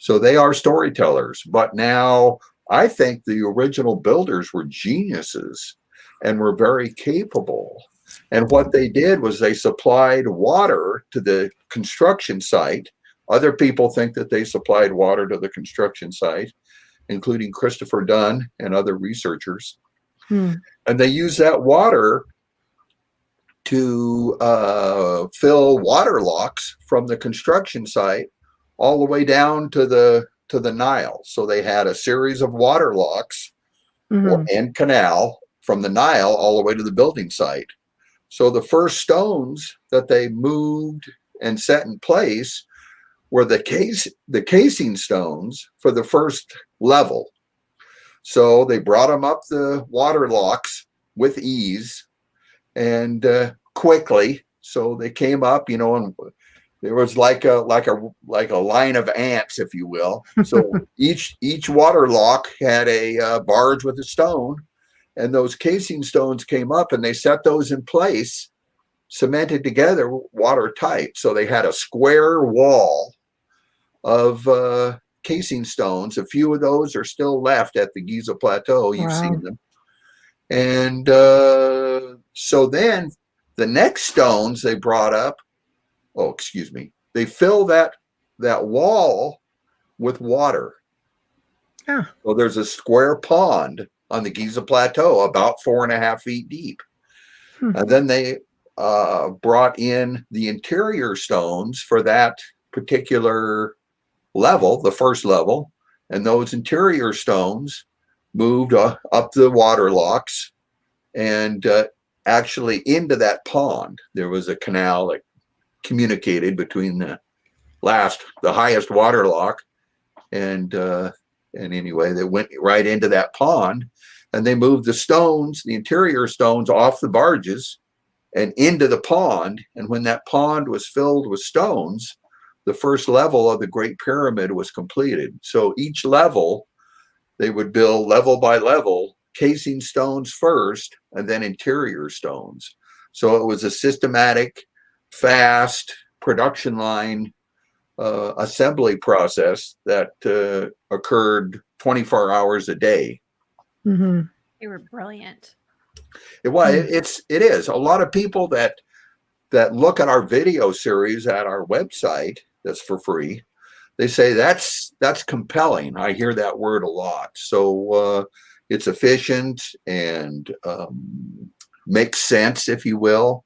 they are storytellers. But now I think the original builders were geniuses and were very capable. And what they did was they supplied water to the construction site. Other people think that they supplied water to the construction site, including Christopher Dunn and other researchers. Hmm. And they used that water to fill water locks from the construction site all the way down to the Nile. So they had a series of water locks Hmm. and canal from the Nile all the way to the building site. So the first stones that they moved and set in place were the casing stones for the first level. So they brought them up the water locks with ease and quickly. So they came up, and there was like a line of ants, if you will. So each water lock had a barge with a stone, and those casing stones came up, and they set those in place, cemented together, watertight. So they had a square wall of casing stones. A few of those are still left at the Giza Plateau. You've Wow. seen them. And so then the next stones they brought up, oh, excuse me, they fill that wall with water. Ah. So there's a square pond on the Giza Plateau about 4.5 feet deep. Hmm. And then they brought in the interior stones for that particular level, the first level. And those interior stones moved up the water locks and actually into that pond. There was a canal that communicated between the highest water lock, and anyway, they went right into that pond, and they moved the stones, the interior stones, off the barges and into the pond. And when that pond was filled with stones, the first level of the Great Pyramid was completed. So each level, they would build level by level, casing stones first and then interior stones. So it was a systematic, fast production line assembly process that occurred 24 hours a day. Hmm. They were brilliant. It is. A lot of people that look at our video series at our website that's for free, they say that's compelling. I hear that word a lot. So it's efficient and makes sense, if you will,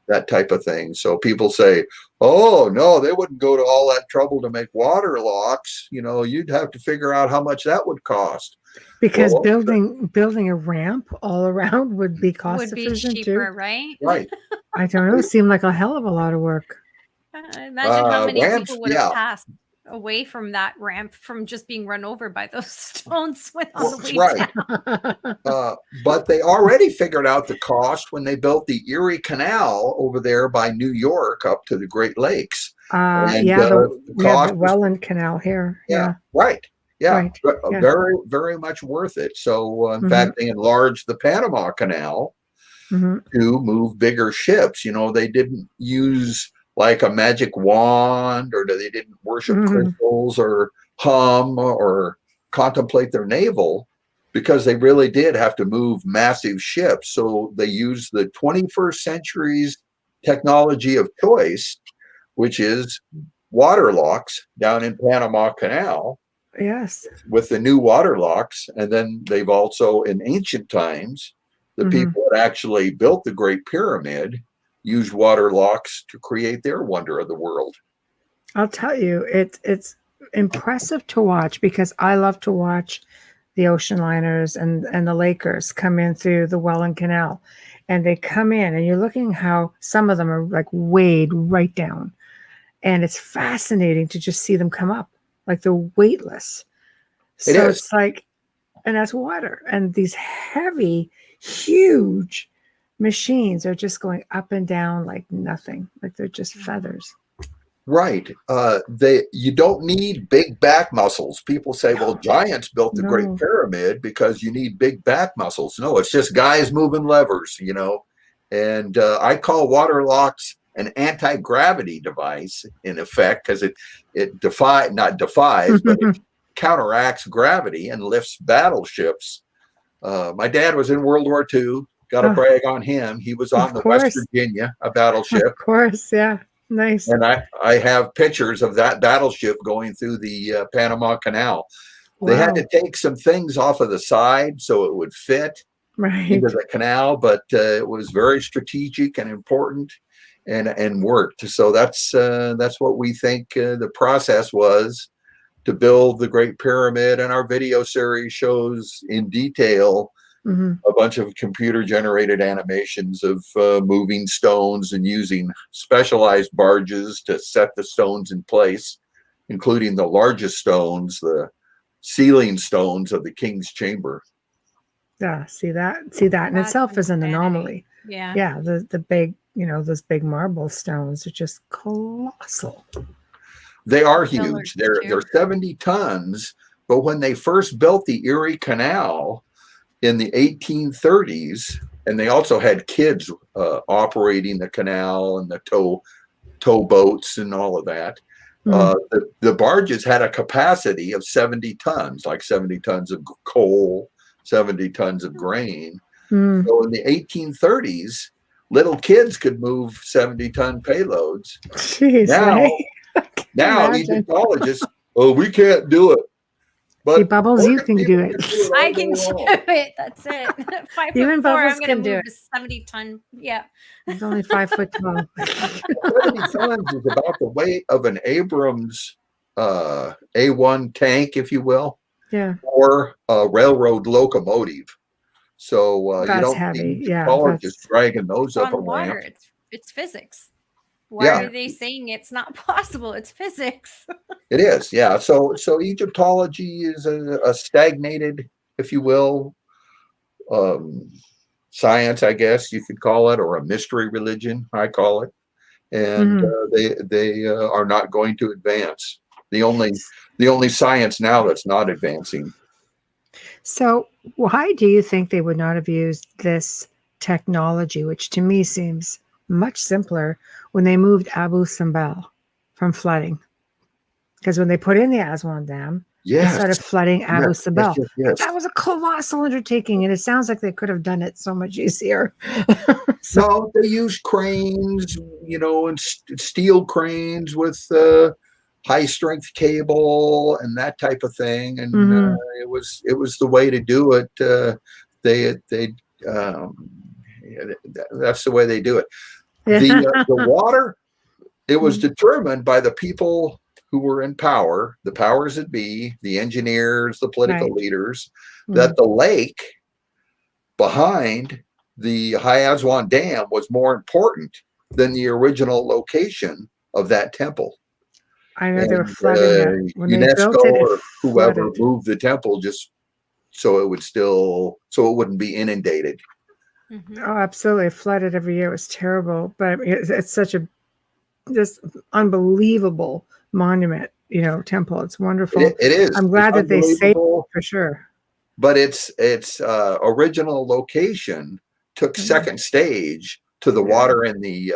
that type of thing. So people say, oh, no, they wouldn't go to all that trouble to make water locks. You'd have to figure out how much that would cost. Because Well, building a ramp all around would be cost Would be efficient too. cheaper, right? right. I don't know. It seemed like a hell of a lot of work. Imagine how many Ramps, people would have yeah. passed away from that ramp from just being run over by those stones on the way Right. down. But they already figured out the cost when they built the Erie Canal over there by New York up to the Great Lakes. And Yeah, we have the cost was, Welland Canal here. Yeah. right. Yeah, Right. Yeah. very, very much worth it. So, in Mhm. fact, they enlarged the Panama Canal Mhm. to move bigger ships. They didn't use like a magic wand, or they didn't worship Mhm. crystals or hum or contemplate their navel, because they really did have to move massive ships. So they used the 21st century's technology of choice, which is water locks down in Panama Canal, Yes. with the new water locks. And then they've also, in ancient times, the Mhm. people that actually built the Great Pyramid used water locks to create their wonder of the world. I'll tell you, it's impressive to watch because I love to watch the ocean liners and the Lakers come in through the Welland Canal, and they come in, and you're looking how some of them are like weighed right down, and it's fascinating to just see them come up like they're weightless. It So is. it's like, and that's water, and these heavy, huge machines are just going up and down like nothing, like they're just feathers. Right. You don't need big back muscles. People say, well, giants built the Great No. Pyramid because you need big back muscles. No, it's just guys moving levers. And I call water locks an anti-gravity device, in effect, because it not defies, but it counteracts gravity and lifts battleships. My dad was in World War II. Got to Oh, brag on him. He was on of the West course. Virginia, a Of battleship. course, yeah. Nice. And I have pictures of that battleship going through the Panama Canal. They had Wow. to take some things off of the side so it would fit into Right. the canal, but it was very strategic and important, and worked. So that's what we think the process was to build the Great Pyramid. And our video series shows in detail Hmm. a bunch of computer generated animations of moving stones and using specialized barges to set the stones in place, including the largest stones, the ceiling stones of the king's chamber. Yeah. See that in That's itself is an insanity. anomaly. Yeah. Yeah. The big, those big marble stones are just colossal. They are Pillars huge. They're too. 70 tons, but when they first built the Erie Canal in the 1830s, and they also had kids operating the canal and the tow boats and all of that. Mm. The barges had a capacity of 70 tons, like 70 tons of coal, 70 tons of grain. Mm. So in the 1830s, little kids could move 70-ton payloads. Jeez, right? Now, I can now imagine. Egyptologists, oh, we can't do it. See, But Bubbles, you Morgan can do people it. can do it I all can day do long. it. That's it. 5 foot Even 4. Bubbles I'm gonna can do move it. a 70-ton. Yeah. He's only 5 foot tall. 70 tons is about the weight of an Abrams A1 tank, if you will, Yeah. or a railroad locomotive. So you That's don't see heavy. Yeah. Egyptologists That's dragging those It's up a on ramp. water. It's physics. Why Yeah, are they saying it's not possible? It's physics. it is. Yeah. So Egyptology is a stagnated, if you will, um, science, I guess you could call it, or a mystery religion, I call it. And mhm. they are not going to advance. The only science now that's not advancing. So, why do you think they would not have used this technology, which to me seems much simpler, when they moved Abu Simbel from flooding? Because when they put in the Aswan Dam, it Yes, started flooding Abu yes, yes, Simbel. yes, But yes. that was a colossal undertaking, and it sounds like they could have done it so much easier. So, No, they use cranes, and steel cranes with high strength cable and that type of thing, and mhm. it was the way to do it. They um, that's the way they do it. The Yeah. water, it was determined by the people who were in power, the powers that be, the engineers, the political Right. leaders, that Mhm. the lake behind the High Aswan Dam was more important than the original location of that temple. I know they were And flooding it. When they UNESCO built it, it or whoever flooded. moved the temple just so it wouldn't be inundated. Hmm. Oh, absolutely. It flooded every year. It was terrible. But I mean, it's such a just unbelievable monument, temple. It's wonderful. It is. I'm It's glad that they saved it unbelievable, for sure. but its original location took second stage to the water in the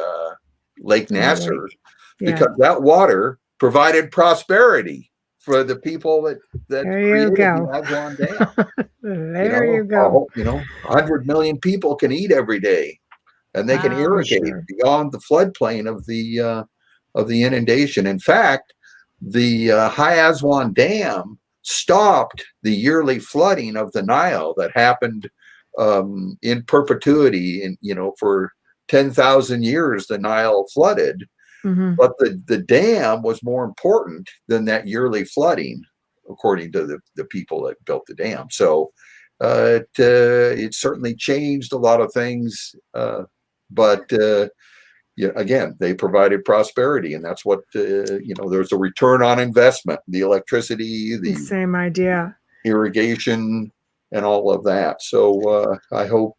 Lake Nasser, because that water provided prosperity for the people that There you created go. the Aswan Dam. There you go. 100 million people can eat every day, and they can irrigate beyond the floodplain of the inundation. In fact, the High Aswan Dam stopped the yearly flooding of the Nile that happened in perpetuity. And for 10,000 years, the Nile flooded, but the dam was more important than that yearly flooding, according to the people that built the dam. So it certainly changed a lot of things, but again, they provided prosperity, and that's what there's a return on investment, the electricity, the same idea, irrigation, and all of that. So I hope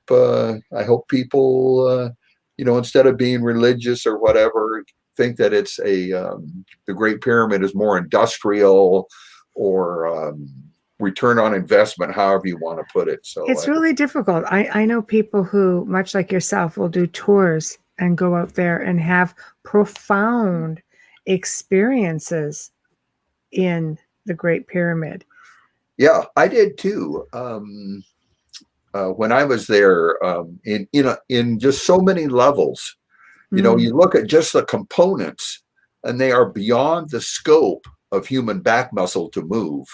people instead of being religious or whatever, think that it's the Great Pyramid is more industrial or return on investment, however you want to put it. So it's really difficult. I know people who, much like yourself, will do tours and go out there and have profound experiences in the Great Pyramid. Yeah, I did too. When I was there, in just so many levels, you look at just the components, and they are beyond the scope of human back muscle to move.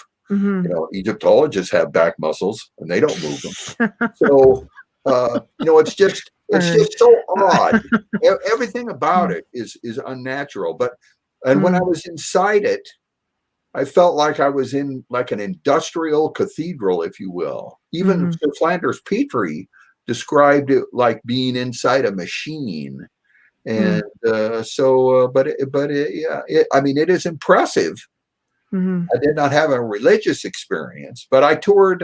Egyptologists have back muscles, and they don't move them. So it's just so odd. Everything about it is unnatural. And when I was inside it, I felt like I was in like an industrial cathedral, if you will. Even Sir Flanders Petrie described it like being inside a machine. And it is impressive. I did not have a religious experience, but I toured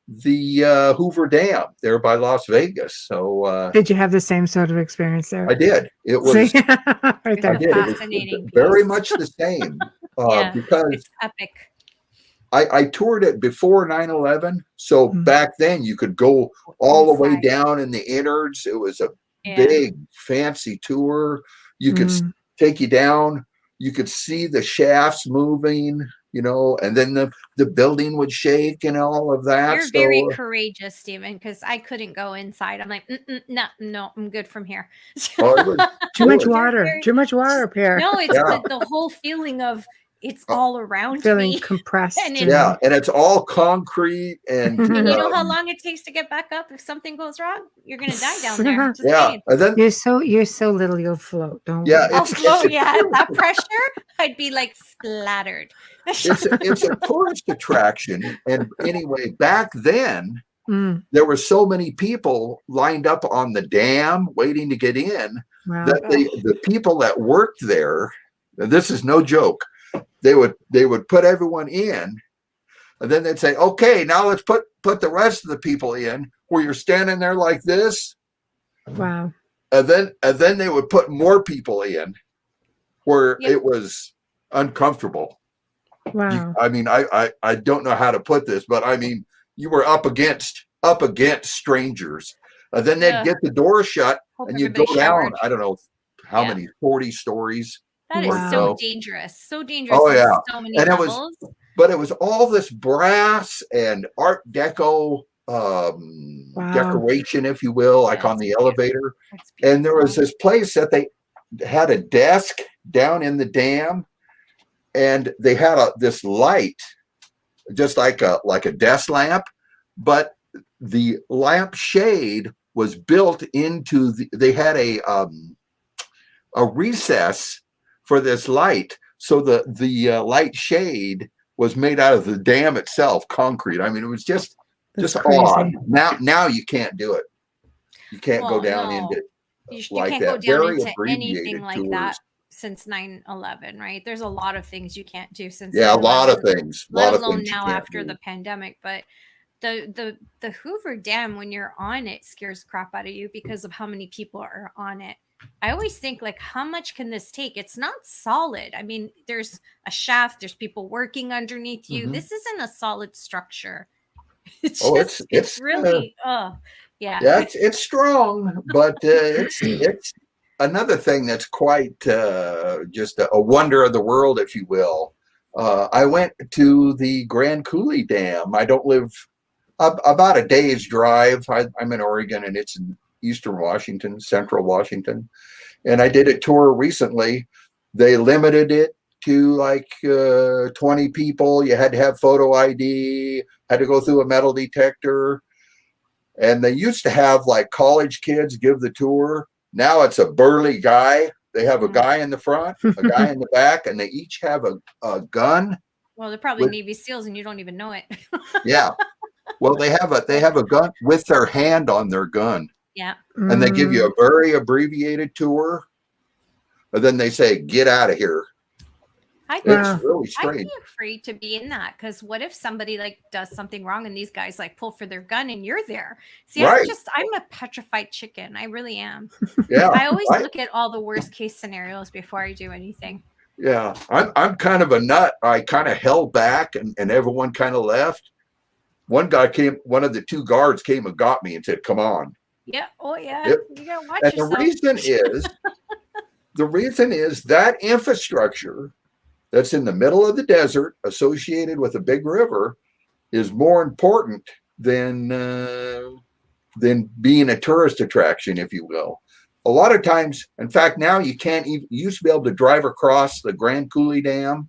the Hoover Dam there by Las Vegas. So did you have the same sort of experience there? I did. It was right there. I did. Fascinating. It was very much the same. Because it's epic. I toured it before 9/11. So back then you could go all the way down in the innards. It was a big fancy tour. You could take you down. You could see the shafts moving, and then the building would shake and all of that. You're very courageous, Stephen, because I couldn't go inside. I'm like, no, I'm good from here. Too much water up here. No, it's the whole feeling of it's all around feeling me. compressed. And it's all concrete. And you know how long it takes to get back up if something goes wrong? You're going to die down there. Just saying. And then you're so little, you'll float. Don't I'll float. That pressure, I'd be like splattered. It's a tourist attraction. And anyway, back then, there were so many people lined up on the dam waiting to get in that the people that worked there, and this is no joke, they would put everyone in, and then they'd say, okay, now let's put the rest of the people in, where you're standing there like this. Wow. And then they would put more people in where it was uncomfortable. Wow. I don't know how to put this, but you were up against strangers. And then they'd get the door shut, and you'd go down, I don't know how many, 40 stories. That is so dangerous. So dangerous. Oh, yeah. So many levels. It was all this brass and Art Deco decoration, if you will, like on the elevator. And there was this place that they had a desk down in the dam, and they had this light, just like a desk lamp, but the lamp shade was built into they had a recess for this light, so the light shade was made out of the dam itself, concrete. It was just odd. Now you can't do it. You can't go down into you like can't that. go down Very into anything like tours. that since 9/11, right? There's a lot of things you can't do since a lot of things. Let alone now after the pandemic, but the Hoover Dam, when you're on it, scares the crap out of you because of how many people are on it. I always think, like, how much can this take? It's not solid. There's a shaft, there's people working underneath you. This isn't a solid structure. It's really Yeah. Yeah, it's strong, but it's another thing that's quite just a wonder of the world, if you will. I went to the Grand Coulee Dam. I don't live about a day's drive. I'm in Oregon, and it's in eastern Washington, central Washington. And I did a tour recently. They limited it to like 20 people. You had to have photo ID, had to go through a metal detector. And they used to have like college kids give the tour. Now it's a burly guy. They have a guy in the front, a guy in the back, and they each have a gun. Well, they're probably With, Navy SEALs and you don't even know it. yeah. Well, they have a gun with their hand on their gun. Yeah. And they give you a very abbreviated tour. And then they say, get out of here. I'd It's really strange. be afraid to be in that, because what if somebody like does something wrong and these guys like pull for their gun and you're there? See, Right. I'm a petrified chicken. I really am. Yeah. I always look at all the worst case scenarios before I do anything. Yeah. I'm kind of a nut. I kind of held back and everyone kind of left. One of the two guards came and got me and said, come on. Yeah. Oh yeah. Yep. You gotta watch And yourself. the reason is that infrastructure that's in the middle of the desert associated with a big river is more important than being a tourist attraction, if you will. A lot of times, in fact, now you can't even, you used to be able to drive across the Grand Coulee Dam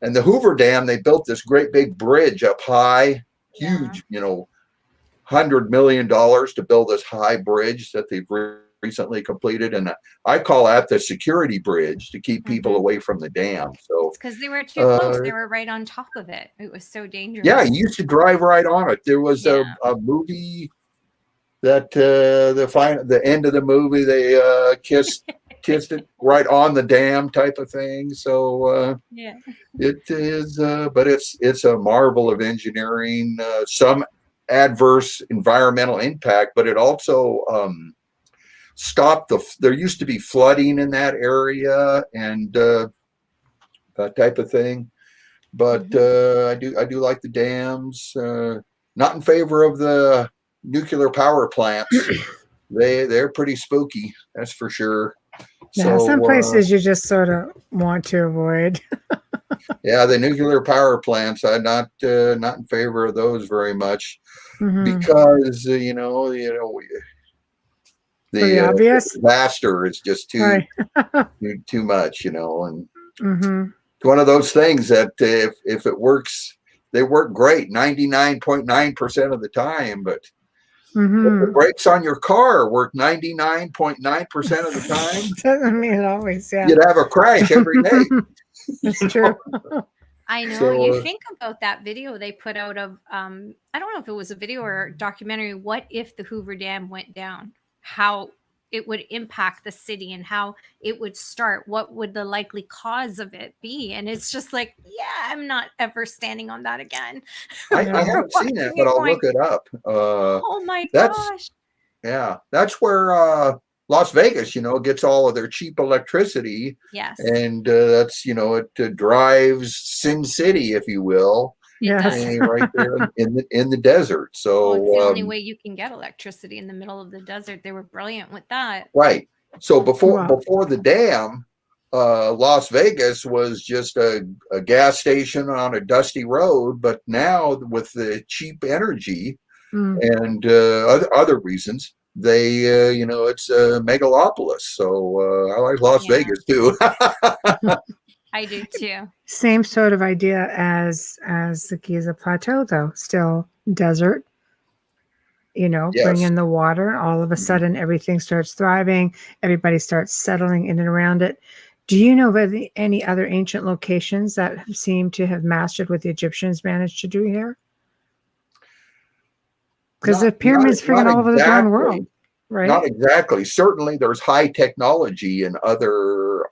and the Hoover Dam. They built this great big bridge up high, huge, $100 million to build this high bridge that they've recently completed, and I call that the security bridge to keep people away from the dam. So it's because they were too close. They were right on top of it. It was so dangerous. Yeah, you used to drive right on it. There was a movie that the end of the movie they kissed it right on the dam type of thing. So it is, but it's a marvel of engineering. Some adverse environmental impact, but it also stopped there used to be flooding in that area and that type of thing. But I do like the dams. Not in favor of the nuclear power plants. They're pretty spooky, that's for sure. Yeah, so some places you just sort of want to avoid. Yeah, the nuclear power plants, I'm not in favor of those very much because the obvious disaster is just too much, and it's one of those things that if it works, they work great 99.9% of the time, but if the brakes on your car work 99.9% of the time, doesn't mean always. Yeah, you'd have a crash every day. That's true. I know. You think about that video they put out of I don't know if it was a video or a documentary. What if the Hoover Dam went down? How it would impact the city and how it would start. What would the likely cause of it be? And it's just like, I'm not ever standing on that again. I haven't seen that, but I'll look it up. Oh my gosh. Yeah, that's where Las Vegas, gets all of their cheap electricity. Yes. And that's, it drives Sin City, if you will. Yeah, right there in the desert. So it's the only way you can get electricity in the middle of the desert. They were brilliant with that. Right. So before the dam, Las Vegas was just a gas station on a dusty road. But now with the cheap energy and other reasons, they it's a megalopolis. So I like Las Vegas too. I do too. Same sort of idea as the Giza Plateau, though. Still desert. Bring in the water. All of a sudden, everything starts thriving. Everybody starts settling in and around it. Do you know of any other ancient locations that seem to have mastered what the Egyptians managed to do here? Because the pyramids freaking all over the darn world, right? Not exactly. Certainly, there's high technology in other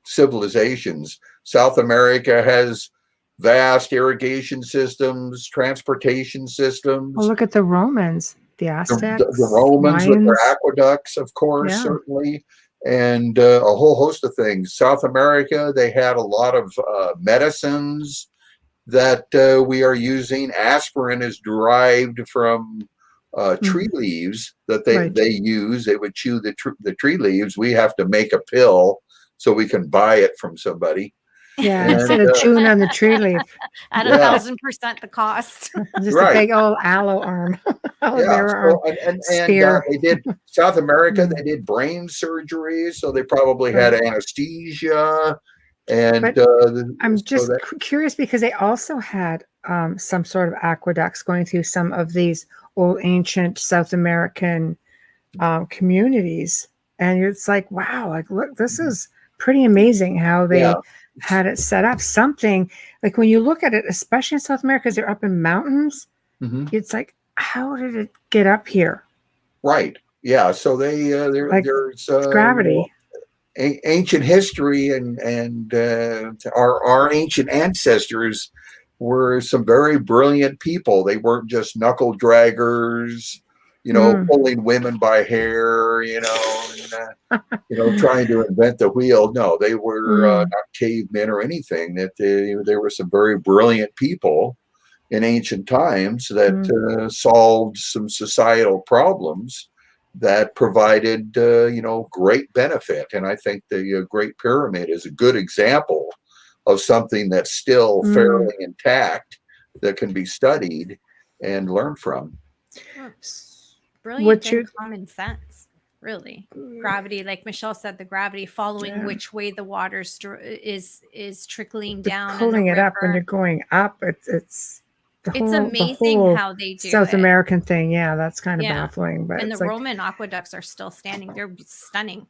civilizations. South America has vast irrigation systems, transportation systems. Well, look at the Romans, the Aztecs, the Romans Mayans. with their aqueducts, of course, certainly, and a whole host of things. South America, they had a lot of medicines that we are using. Aspirin is derived from tree leaves that Right. they use. They would chew the tree leaves. We have to make a pill so we can buy it from somebody. Yeah, And instead of chewing on the tree leaf, At yeah, 1,000% the cost. just a right. big old aloe arm, aloe Yeah. vera arm, So and spear. they did South America. Mm, They did brain surgery, so they probably had right. anesthesia, and But I'm so just that. curious because they also had some sort of aqueducts going through some of these old ancient South American communities. And it's like, wow, like, look, this is pretty amazing how Yeah. they had it set up. Something like when you look at it, especially in South America, because they're up in mountains, Mhm. it's like, how did it get up here? Right. Yeah. So Like there's gravity. ancient history and our ancient ancestors were some very brilliant people. They weren't just knuckle draggers, Mm, pulling women by hair, and trying to invent the wheel. No, they were mm, not cavemen or anything. That they were some very brilliant people in ancient times that mm, solved some societal problems that provided great benefit. And I think the Great Pyramid is a good example of something that's still mm. fairly intact that can be studied and learned from. Well, brilliant What and you, common sense, really. Gravity, like Michelle said, the gravity following yeah, which way the water is trickling the down in the pulling it up when you're river. going up, it's It's the amazing whole how they do South it. American thing. Yeah, that's kind of Yeah. baffling, but And the it's like, Roman aqueducts are still standing. They're stunning.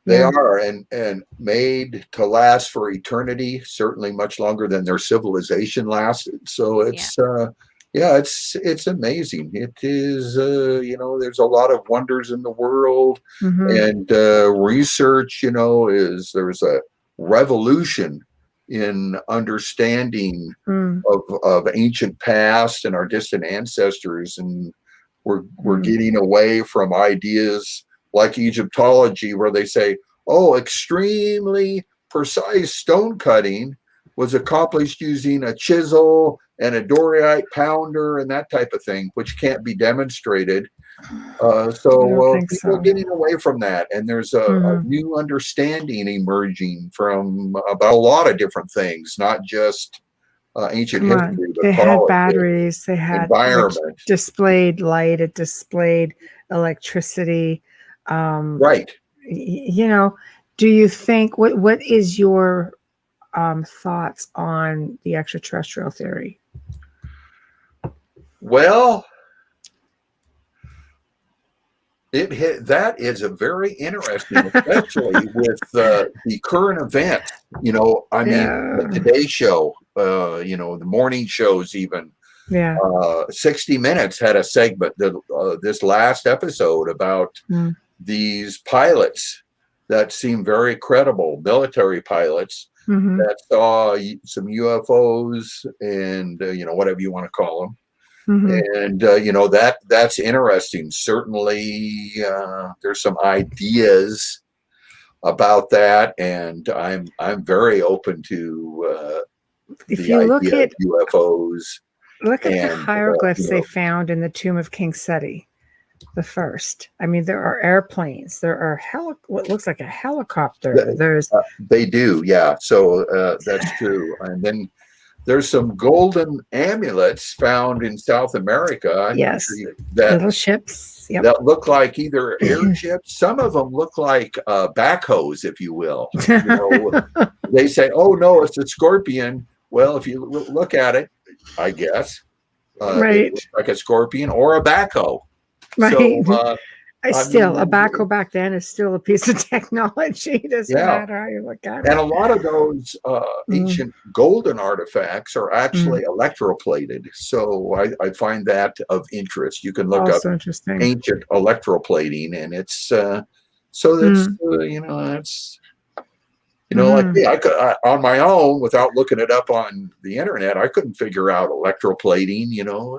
They yeah, are, and made to last for eternity, certainly much longer than their civilization lasted. So Yeah. yeah, it's amazing. It is, there's a lot of wonders in the world, mm-hmm, and research, is there's a revolution in understanding mm, of ancient past and our distant ancestors, and we're mm, getting away from ideas like Egyptology, where they say, oh, extremely precise stone cutting was accomplished using a chisel and a Doriite pounder and that type of thing, which can't be demonstrated. I don't think People are so. getting away from that, and there's a Mm-hmm. new understanding emerging from about a lot of different things, not just ancient Come on. history, but They had politics, batteries, they had which environment. displayed light, it displayed electricity. Um, Right. you know, do you think what is your thoughts on the extraterrestrial theory? Well, that is a very interesting, especially with the current events. I mean, the Yeah, Today Show, the morning shows, even yeah, 60 Minutes had a segment this last episode about mm, these pilots that seem very credible, military pilots mm-hmm, that saw some UFOs and whatever you want to call them. mm-hmm. And that's interesting. Certainly, there's some ideas about that, and I'm very open to If the you look idea of at UFOs the and hieroglyphs they found in the tomb of King Seti the first. I mean, there are airplanes, there are what looks like a helicopter. There's they do, yeah. So that's true. And then there's some golden amulets found in South America. I'm sure yes, that little ships. Yep. that look like either airships. Some of them look like backhoes, if you will. They say, "Oh no, it's a scorpion." Well, if you look at it, I guess it Right, looks like a scorpion or a backhoe. right. So, I I still, a mean, backhoe back then is still a piece of technology. It doesn't yeah. matter how you look at And it. a lot of those Mm, ancient golden artifacts are mm. actually electroplated. So I find that of interest. You can look up Also interesting. ancient electroplating, and it's so that's Mm, it's like mm-hmm. me. On my own, without looking it up on the internet, I couldn't figure out electroplating.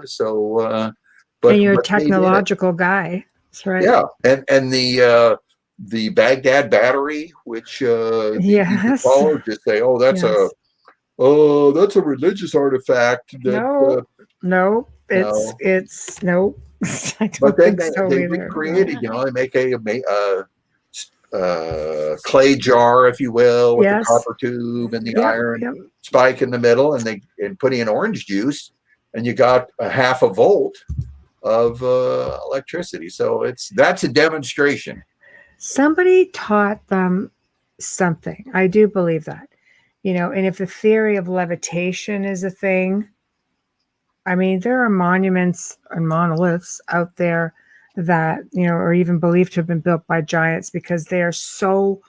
So And you're a but they did. technological guy. That's right. Yeah, and the Baghdad battery, which the Yes. Egyptologists say, oh, Yes. that's a religious artifact that No. No. no, It's no. I But don't then think so they either. No. recreated, they make clay jar, if you will, with the Yes. copper tube and the Yep. iron Yep. spike in the middle, and put in orange juice, and you got a half a volt of electricity. So that's a demonstration. Somebody taught them something. I do believe that. And if the theory of levitation is a thing, I mean, there are monuments and monoliths out there that, are even believed to have been built by giants because they are so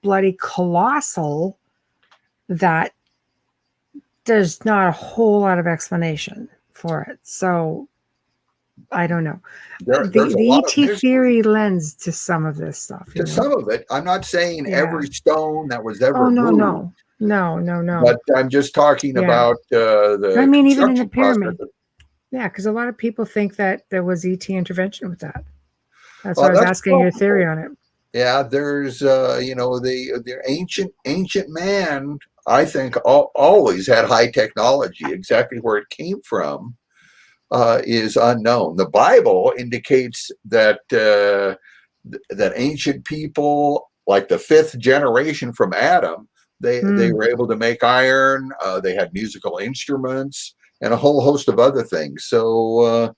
bloody colossal that there's not a whole lot of explanation for it. So I don't know. There's a The lot of ET mystery theory lends to some of this stuff, to some of it. I'm not saying Yeah. every stone that was Oh ever no, moved, no. No, no, no. but I'm just talking Yeah. about I the mean, even in the construction process. pyramid. Yeah, because a lot of people think that there was ET intervention with that. That's why I Well, was that's asking your theory possible. on it. Yeah, there's the ancient man. I think always had high technology. Exactly where it came from is unknown. The Bible indicates that that ancient people, like the fifth generation from Adam, they Hmm. were able to make iron. They had musical instruments and a whole host of other things. So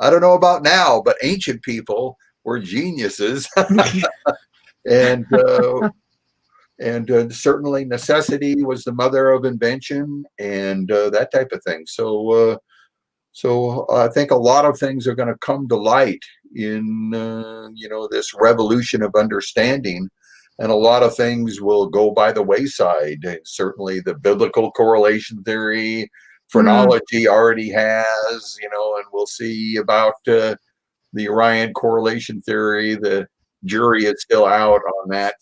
I don't know about now, but ancient people were geniuses, and certainly necessity was the mother of invention, and that type of thing. So I think a lot of things are going to come to light in this revolution of understanding, and a lot of things will go by the wayside. Certainly, the biblical correlation theory, Hmm. phrenology already has, and we'll see about the Orion correlation theory. The jury is still out on that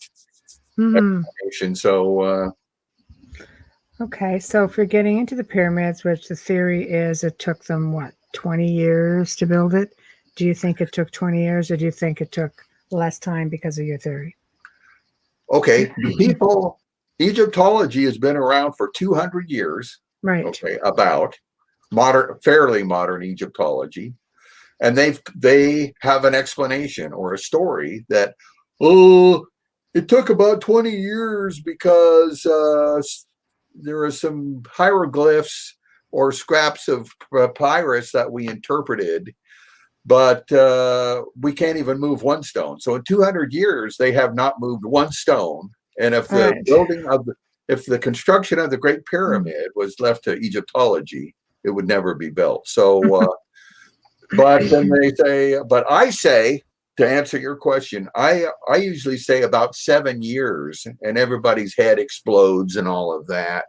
Hmm. explanation. So Okay, so if you're getting into the pyramids, which the theory is it took them, what, 20 years to build it? Do you think it took 20 years or do you think it took less time because of your theory? okay, the people, Egyptology has been around for 200 years. Right. Okay, about fairly modern Egyptology, and they have an explanation or a story that, oh, it took about 20 years because there are some hieroglyphs or scraps of papyrus that we interpreted, but we can't even move one stone. So in 200 years, they have not moved one stone. And All right. if the construction of the Great Hmm. Pyramid was left to Egyptology, it would never be built. So, but then they say, but I say, to answer your question, I usually say about 7 years, and everybody's head explodes and all of that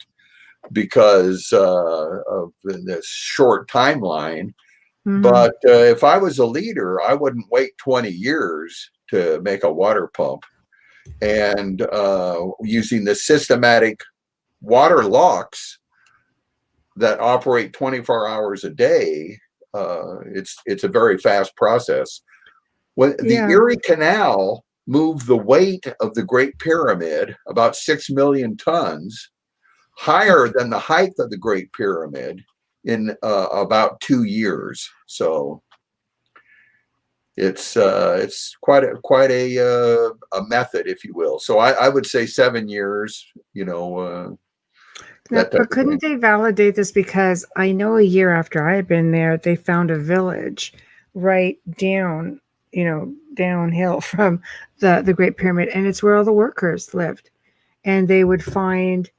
because of this short timeline. Hmm. But if I was a leader, I wouldn't wait 20 years to make a water pump. And using the systematic water locks that operate 24 hours a day, it's a very fast process. When the Yeah. Erie Canal moved the weight of the Great Pyramid, about 6 million tons, higher than the height of the Great Pyramid in about 2 years. So it's quite a method, if you will. So I would say 7 years. Now, That type but of thing. couldn't they validate this? Because I know a year after I had been there, they found a village right down, downhill from the Great Pyramid, and it's where all the workers lived. And they would find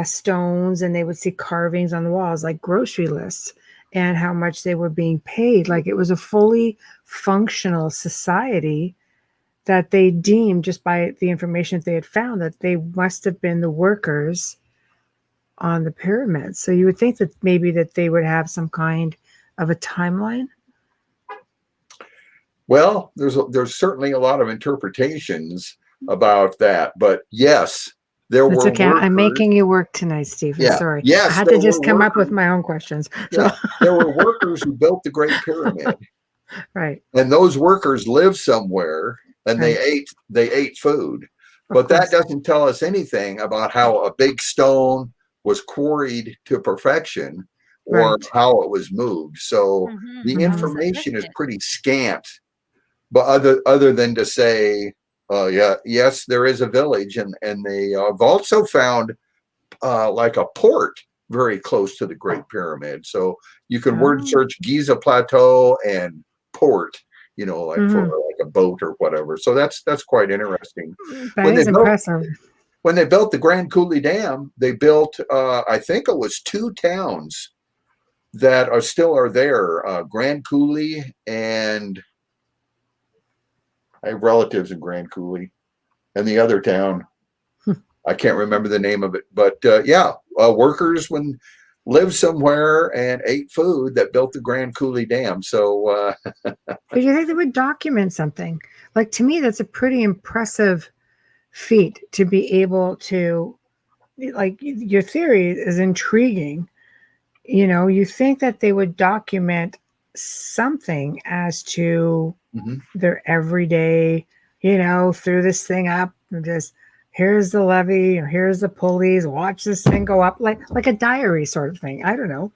stones, and they would see carvings on the walls, like grocery lists, and how much they were being paid. Like it was a fully functional society that they deemed, just by the information that they had found, that they must have been the workers on the pyramids. So you would think that maybe that they would have some kind of a timeline. Well, there's certainly a lot of interpretations about that, but yes, there It's were okay. I'm workers. making you work tonight, Stephen. Yeah, Sorry. I yes, had there to were just come up with workers. my own questions. So, Yeah, there were workers who built the Great Pyramid, right, and those workers lived somewhere, and right. they ate food. Of But that course. doesn't tell us anything about how a big stone was quarried to perfection or Right. how it was moved. So the How was it information is lifted? pretty scant. But other than to say, yeah, yes, there is a village, and they have also found like a port very close to the Great Pyramid. So you can word Oh. search Giza Plateau and port, like for Mhm. like a boat or whatever. So that's quite interesting. That When they is built impressive. when they built the Grand Coulee Dam, they built I think it was two towns that are there, Grand Coulee, and I have relatives in Grand Coulee, and the other town I can't remember the name of it, but yeah, workers when lived somewhere and ate food that built the Grand Coulee Dam. So But you think they would document something? Like, to me, that's a pretty impressive feat to be able to, like, your theory is intriguing. You think that they would document something as to mhm. their everyday, through this thing up, and just here's the levee, or here's the pulleys, watch this thing go up, like a diary sort of thing. I don't know.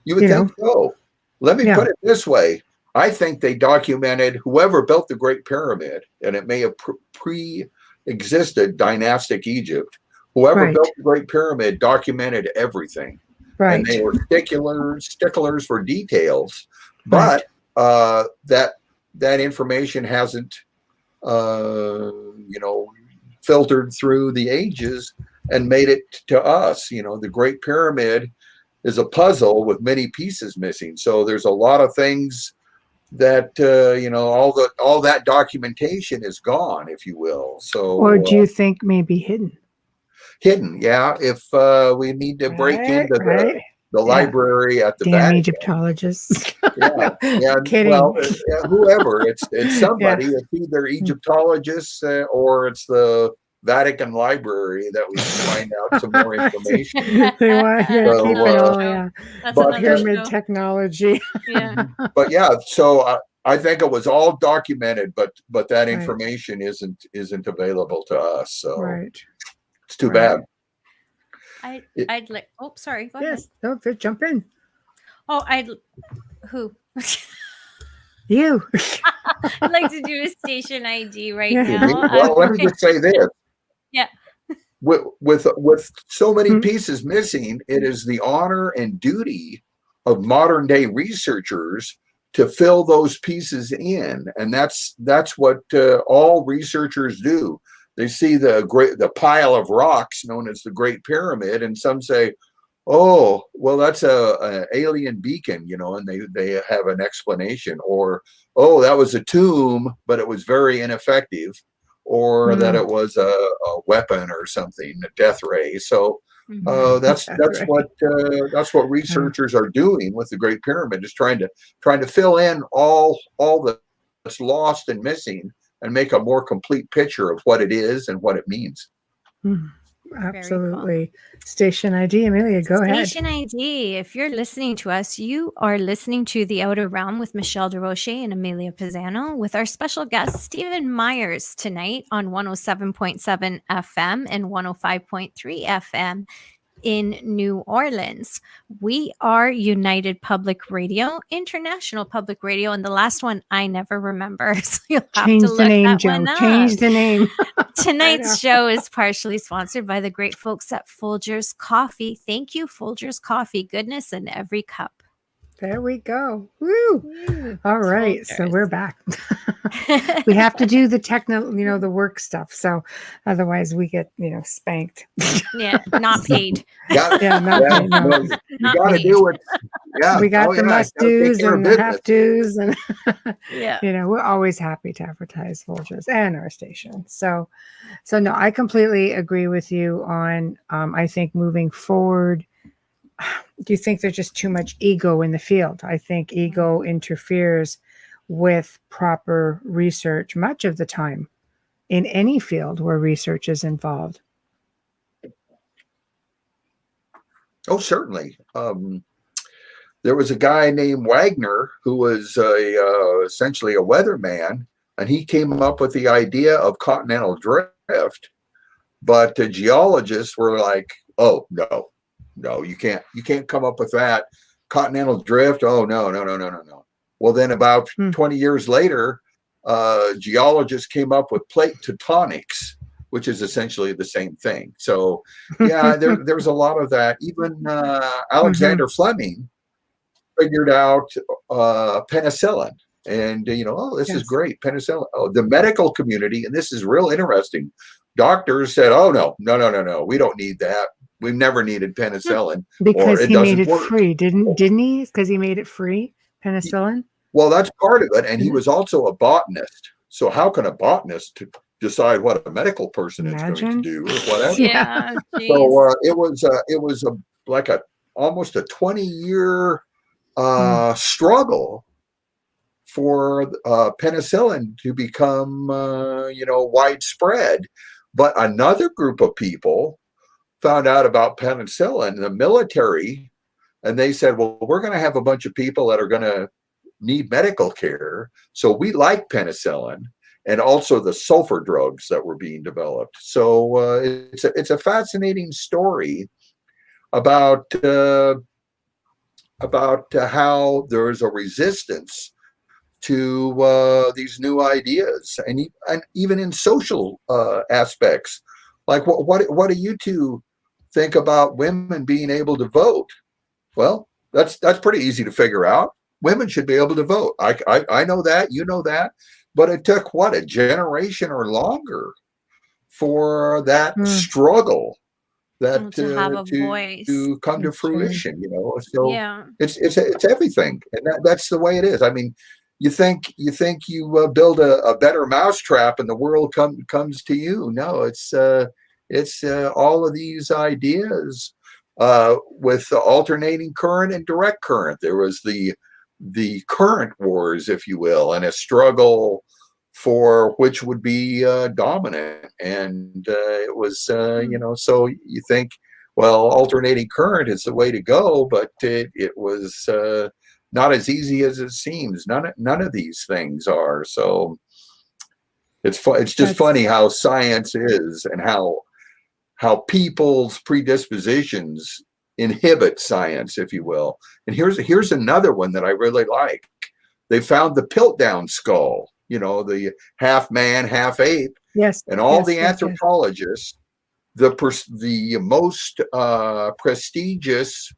You would You think know, so. Let me yeah, put it this way. I think they documented whoever built the Great Pyramid, and it may have pre-existed dynastic Egypt. Whoever right, built the Great Pyramid documented everything, and right, they were sticklers for details. right. But that information hasn't, you know, filtered through the ages and made it to us. The Great Pyramid is a puzzle with many pieces missing. So there's a lot of things that all that documentation is gone, if you will. Or So do you think maybe hidden? hidden, yeah. If we need to break Right, into the right. the Yeah. library at the Damn Vatican, Egyptologists. yeah, yeah. Kidding. Well, whoever it's Yeah. somebody. It's either Egyptologists or it's the Vatican Library that we can find out some more information. They want to That's keep So, it another all, show. yeah. That's but another Pyramid show. technology. Yeah. but yeah, so I think it was all documented, but that Right, information isn't available to us. So right, it's too right. bad. I It, I'd like. Oh, sorry. Go ahead. Yes. No, jump in. Oh, who? You. I'd like to do a station ID right Yeah. now. well, let me just say this: Yeah. with so many Hmm. pieces missing, it is the honor and duty of modern day researchers to fill those pieces in, and that's what all researchers do. They see the pile of rocks known as the Great Pyramid, and some say, "Oh, well, that's a alien beacon," and they have an explanation, or, "Oh, that was a tomb, but it was very ineffective," or that Mm. it was a weapon or something, a death ray. So that's That's that's right. what researchers are doing with the Great Pyramid, is trying to fill in all that's lost and missing, and make a more complete picture of what it is and what it means. Mm. Very cool. Absolutely. Station ID, Amelia, go ahead. Station ID. If you're listening to us, you are listening to The Outer Realm with Michelle Desrochers and Amelia Pisano, with our special guest, Stephen Myers, tonight on 107.7 FM and 105.3 FM in New Orleans. We are United Public Radio, International Public Radio, and the last one I never remember. So you'll have to Change the look name, that Joe. one up. Change the name. I Tonight's know. show is partially sponsored by the great folks at Folgers Coffee. Thank you, Folgers Coffee. Goodness in every cup. There we go. Woo. Woo. All right. So Folgers. we're back. We have to do the the work stuff. So otherwise we get, spanked. Yeah, not paid. Got Yeah, not yeah, paid. No. no, you Not got to paid. do it. Yeah. We got Oh the yeah. must Got to take do's care of and the business. have do's, and Yeah. we're always happy to advertise Folgers and our station. So no, I completely agree with you on. I think moving forward, do you think there's just too much ego in the field? I think ego interferes with proper research much of the time in any field where research is involved. Oh, certainly. There was a guy named Wagner who was essentially a weatherman, and he came up with the idea of continental drift. But the geologists were like, "Oh no, you can't come up with that. continental drift. Oh, no, no, no, no, no, no. Well, then about 20 years later, geologists came up with plate tectonics, which is essentially the same thing. So, yeah, there's a lot of that. Even Alexander Fleming figured out penicillin. And, oh, this is great, penicillin. Oh, the medical community, and this is real interesting. Doctors said, oh, no, no, no, no, no. We don't need that. We've never needed penicillin. Because or it he made doesn't it work. free, didn't he? Because he made it free, penicillin. Well, that's part of it. And he was also a botanist. So how can a botanist decide what a medical person is going to do or whatever? Yeah. So it was like almost a 20-year struggle for penicillin to become widespread. But another group of people found out about penicillin, the military, and they said, well, we're going to have a bunch of people that are going to need medical care. So we like penicillin and also the sulfur drugs that were being developed. So it's a fascinating story about how there is a resistance to these new ideas, and even in social aspects. Like what do you two think about women being able to vote? Well, that's pretty easy to figure out. Women should be able to vote. I know that, you know that, but it took a generation or longer for that struggle that to have a voice to come to fruition. So yeah, it's everything, and that's the way it is. I mean, you think you build a better mousetrap and the world comes to you. No, it's all of these ideas with the alternating current and direct current. There was the current wars, if you will, and a struggle for which would be dominant. And it was, so you think, well, alternating current is the way to go, but it was not as easy as it seems. None of these things are. So it's just funny how science is, and how people's predispositions inhibit science, if you will. And here's another one that I really like. They found the Piltdown skull, the half man, half ape. Yes. And all the anthropologists, the most prestigious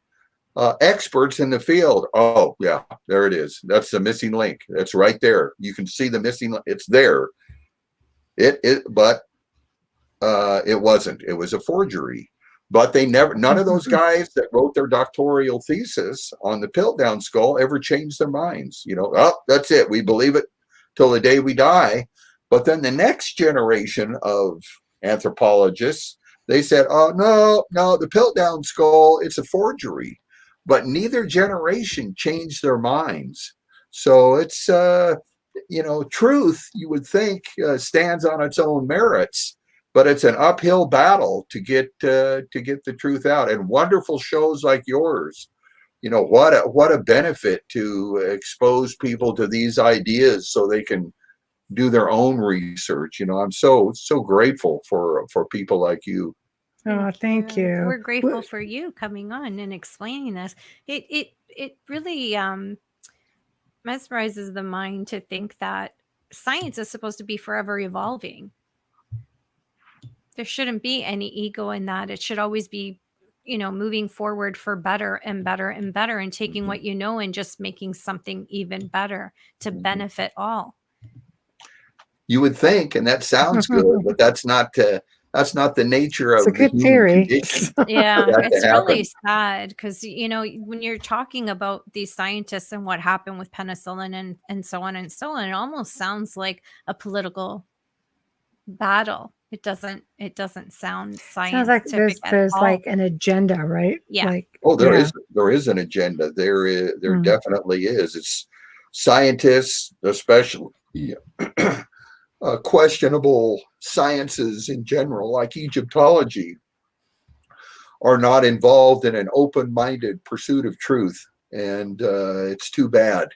experts in the field. Oh, yeah, there it is. That's the missing link. That's right there. You can see the missing. It's there. But it wasn't. It was a forgery. But none of those guys that wrote their doctoral thesis on the Piltdown skull ever changed their minds. Oh, that's it. We believe it till the day we die. But then the next generation of anthropologists, they said, oh, no, the Piltdown skull, it's a forgery. But neither generation changed their minds. So it's, truth, you would think, stands on its own merits. But it's an uphill battle to get the truth out. And wonderful shows like yours, what a benefit to expose people to these ideas so they can do their own research. I'm so grateful for people like you. Oh, thank you. We're grateful for you coming on and explaining this. It really mesmerizes the mind to think that science is supposed to be forever evolving. There shouldn't be any ego in that. It should always be, moving forward for better and better and better, and taking what you know and just making something even better to benefit all. You would think, and that sounds good, but that's not the nature of the human condition. Yeah, it's really sad because, when you're talking about these scientists and what happened with penicillin and so on, it almost sounds like a political battle. It doesn't sound scientific. Sounds like there's like an agenda, right? Yeah. There is an agenda. There definitely is. It's scientists, especially questionable sciences in general, like Egyptology, are not involved in an open-minded pursuit of truth, and it's too bad.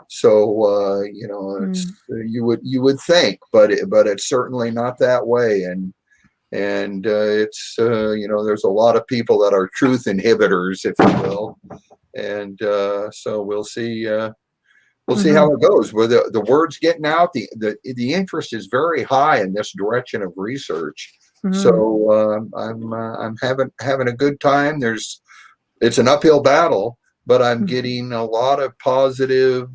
So it's, you would think, but it's certainly not that way, and it's there's a lot of people that are truth inhibitors, if you will, And so we'll see. We'll see Mhm. how it goes. Where the word's getting out, the interest is very high in this direction of research. Mhm. So I'm having a good time. It's an uphill battle, but I'm Mhm. getting a lot of positive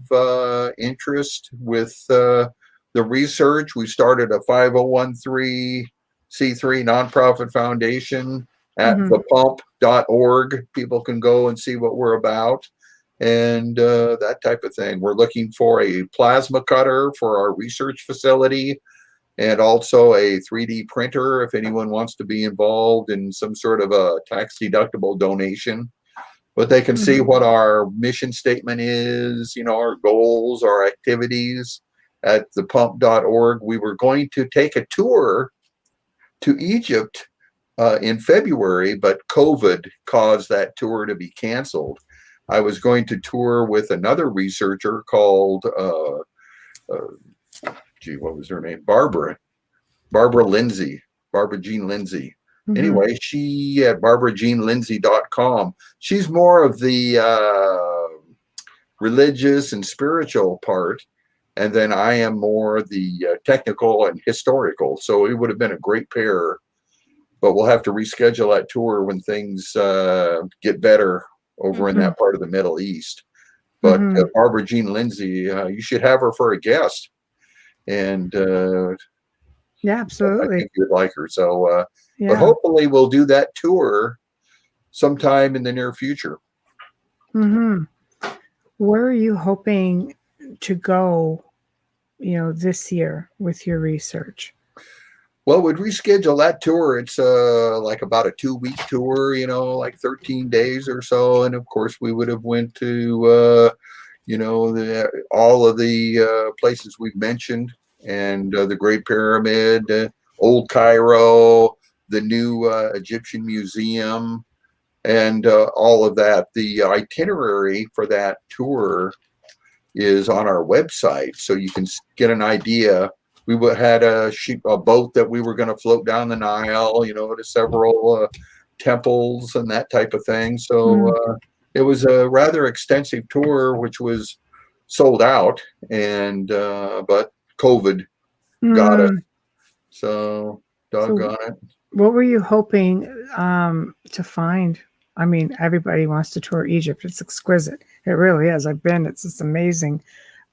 interest with the research. We started a 501c3 nonprofit foundation at Mhm. thepump.org. People can go and see what we're about and that type of thing. We're looking for a plasma cutter for our research facility and also a 3D printer if anyone wants to be involved in some sort of a tax deductible donation. But they can see Mhm. what our mission statement is, our goals, our activities at thepump.org. We were going to take a tour to Egypt in February, but COVID caused that tour to be canceled. I was going to tour with another researcher called, what was her name? Barbara Lindsay, Barbara Jean Lindsay. Mhm. Anyway, she at barbarajeanlindsay.com. She's more of the religious and spiritual part. And then I am more the technical and historical. So it would have been a great pair, but we'll have to reschedule that tour when things get better over in Mhm. that part of the Middle East. But Mhm. Barbara Jean Lindsay, you should have her for a guest. And Yeah, I absolutely. think you'd like her. So, but Yeah. hopefully we'll do that tour sometime in the near future. Mhm. Where are you hoping to go, this year with your research? Well, we'd reschedule that tour. It's like about a 2 week tour, like 13 days or so. And of course, we would have went to all of the places we've mentioned, and the Great Pyramid, Old Cairo, the new Egyptian Museum, and all of that. The itinerary for that tour is on our website, so you can get an idea. We had a boat that we were going to float down the Nile, to several temples and that type of thing. So Mm. it was a rather extensive tour, which was sold out, and but COVID got us. Mm. So So, doggone it. what were you hoping to find? I mean, everybody wants to tour Egypt. It's exquisite. It really is. I've been. It's just amazing.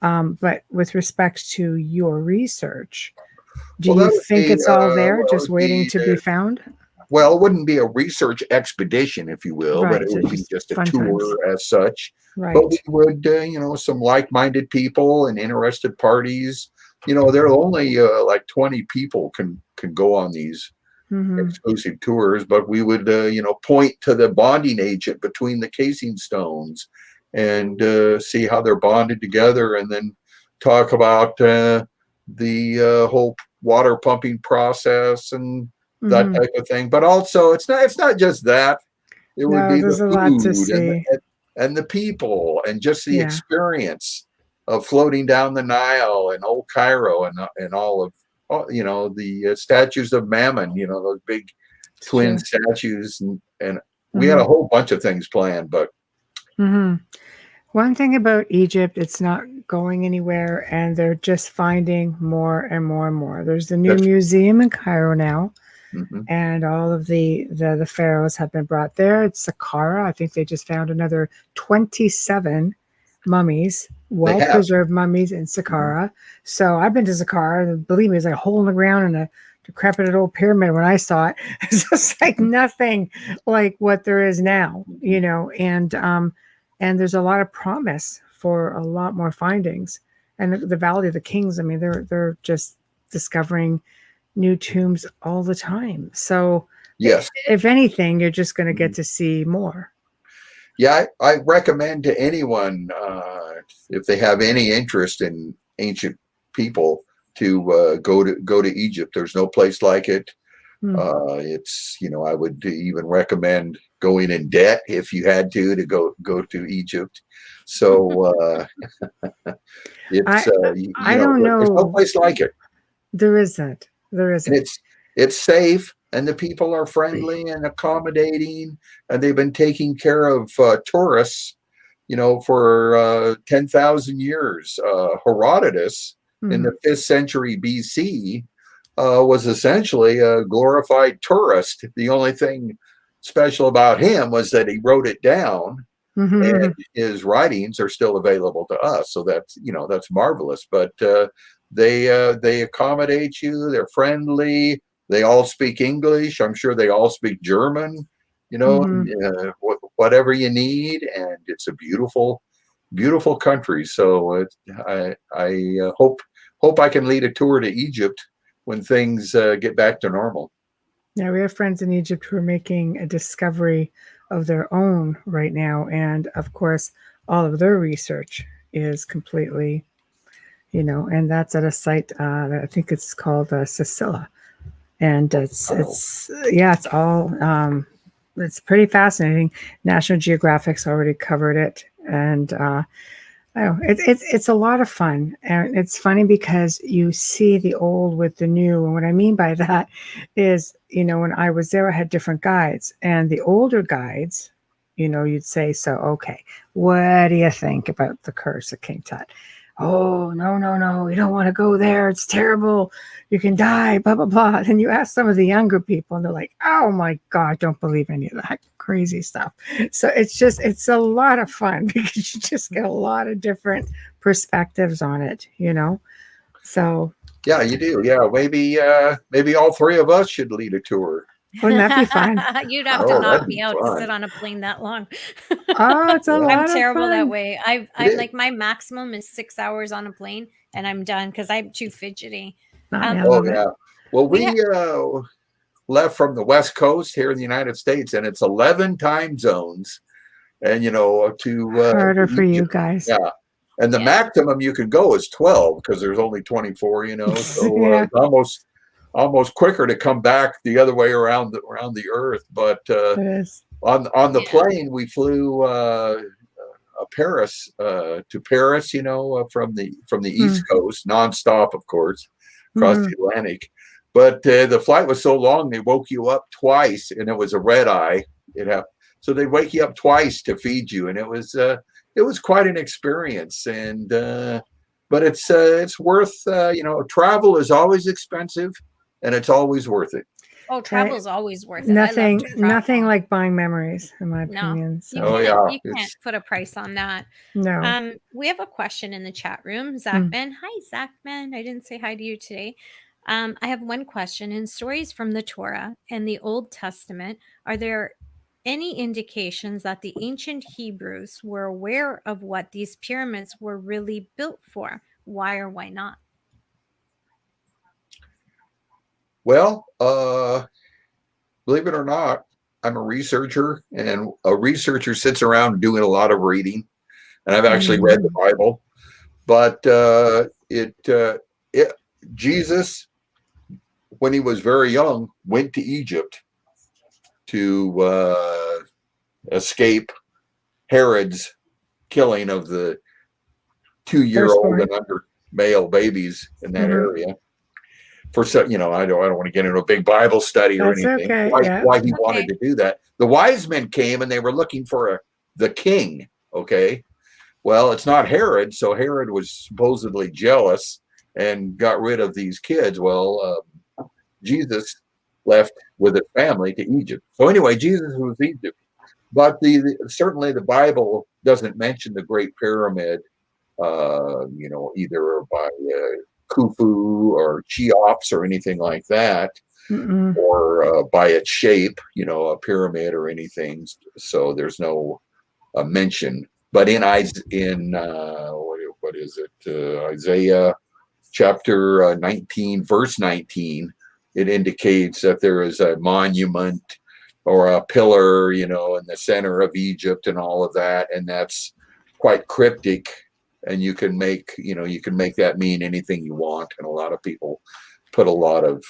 But with respect to your research, do Well, you that would think be it's all there, well, it just would waiting be to be found? well, it wouldn't be a research expedition, if you will, but it Right. So would be just just a fun times. tour as such. But we Right. would, some like-minded people and interested parties. There are only like 20 people can go on these Mm-hmm. exclusive tours, but we would, point to the bonding agent between the casing stones and see how they're bonded together, and then talk about the whole water pumping process and that Mm-hmm. type of thing. But also, it's not just that. It would No, be the there's a lot to food see. and the people and just the Yeah. experience of floating down the Nile and Old Cairo and all of the statues of Mammon, those big It's twin true. statues, and we had Mm-hmm. a whole bunch of things planned, but Mm-hmm. One thing about Egypt, it's not going anywhere, and they're just finding more and more and more. There's the new that's museum in Cairo now, mhm. and all of the pharaohs have been brought there. It's Saqqara. I think they just found another 27 mummies, They well have. preserved mummies in Mhm. Saqqara. So I've been to Saqqara. And believe me, it's like a hole in the ground and a decrepit old pyramid when I saw it. It's just like nothing like what there is now, Mhm. and there's a lot of promise for a lot more findings. And the Valley of the Kings, I mean, they're just discovering new tombs all the time. So, Yes. if anything, you're just going to get Mhm. to see more. Yeah, I recommend to anyone if they have any interest in ancient people to go to Egypt. There's no place like it. Mm. It's I would even recommend going in debt if you had to go to Egypt. So it's I I don't there's no know. place like it, There isn't. There and isn't. it's safe, and the people are friendly and accommodating, and they've been taking care of tourists for 10,000 years. Herodotus in the Mhm. 5th century BC was essentially a glorified tourist. The only thing special about him was that he wrote it down, and Mhm. his writings are still available to us. So that's marvelous. But they accommodate you. They're friendly. They all speak English. I'm sure they all speak German. Mhm. Whatever you need, and it's a beautiful, beautiful country. So I hope I can lead a tour to Egypt when things get back to normal. Yeah, we have friends in Egypt who are making a discovery of their own right now, and of course, all of their research is completely, and that's at a site that I think it's called Sicily, and Wow. it's all it's pretty fascinating. National Geographic's already covered it, and oh, it's a lot of fun, and it's funny because you see the old with the new. And what I mean by that is, when I was there, I had different guides, and the older guides, you'd say, "So, okay, what do you think about the curse of King Tut?" Oh, no, no, no, you don't want to go there. It's terrible. You can die, blah, blah, blah. And you ask some of the younger people, and they're like, oh my God, don't believe any of that crazy stuff. So it's a lot of fun because you just get a lot of different perspectives on it. So Yeah, you do. Yeah, maybe all three of us should lead a tour. wouldn't that be fun? You'd have to Oh, knock that'd me be out to sit fun. on a plane that long. Oh, it's a Yeah, I'm lot of terrible that fun. way. it I'm is. like my maximum is 6 hours on a plane, and I'm done because I'm too fidgety. Not me, I Um, Oh love it. yeah. Well, we we left from the West Coast here in the United States, and it's 11 time zones, and Harder to for you Egypt. guys. Yeah, and the Yeah. maximum you can go is 12 because there's only 24. So Yeah, it's almost quicker to come back the other way around the Earth. But it is. on the Yeah. plane, we flew Paris to Paris, from the East Mm. Coast, nonstop, of course, across Hmm. the Atlantic. But the flight was so long, they woke you up twice, and it was a red eye. It happened, so they wake you up twice to feed you, and it was quite an experience. And but it's worth. Travel is always expensive, and it's always worth it. Oh, And travel's always worth it. I love to nothing travel. like buying memories, in my No, opinion. you So Oh can't. yeah, You can't it's put a price on that. no. We have a question in the chat room. Mm. Zachman. Hi, Zachman. I didn't say hi to you today. I have one question. In stories from the Torah and the Old Testament, are there any indications that the ancient Hebrews were aware of what these pyramids were really built for? Why or why not? well. Believe it or not, I'm a researcher, and a researcher sits around doing a lot of reading. And I've actually read the Mhm. Bible, but it Jesus, when he was very young, went to Egypt to escape Herod's killing of the 2-year-old Firstborn. and under male babies in that Hmm. area. I don't want to get into a big Bible study or That's anything. okay. Why Yeah. why he wanted Okay. to do that? The wise men came and they were looking for the king. Okay, well, it's not Herod, so Herod was supposedly jealous and got rid of these kids. Well, Jesus left with his family to Egypt. So anyway, Jesus was Egypt, but certainly the Bible doesn't mention the Great Pyramid, either by Khufu or Cheops or anything like that, Mm-mm. or by its shape, a pyramid or anything. So there's no mention. But what is it? Isaiah chapter 19, verse 19, it indicates that there is a monument or a pillar, in the center of Egypt and all of that, and that's quite cryptic. And you can make that mean anything you want, and a lot of people put a lot of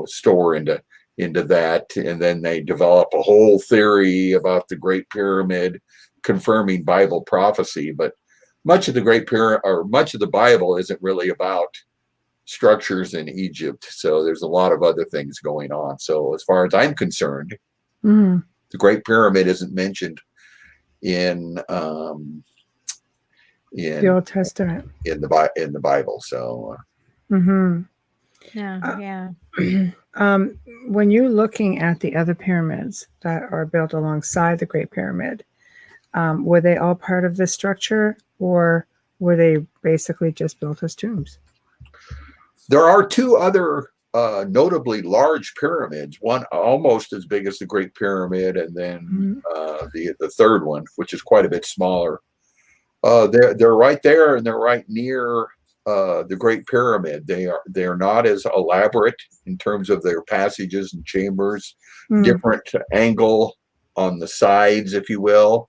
store into that, and then they develop a whole theory about the Great Pyramid, confirming Bible prophecy. But much of the Great Pyramid, or much of the Bible, isn't really about structures in Egypt. So there's a lot of other things going on. So as far as I'm concerned, Mm. the Great Pyramid isn't mentioned in The Old Testament. in the Bible. So Mm-hmm. Yeah. When you're looking at the other pyramids that are built alongside the Great Pyramid, were they all part of this structure, or were they basically just built as tombs? there are two other notably large pyramids, one almost as big as the Great Pyramid, and then the third one, which is quite a bit smaller. They're right there, and they're right near the Great Pyramid. They're not as elaborate in terms of their passages and chambers, different angle on the sides, if you will,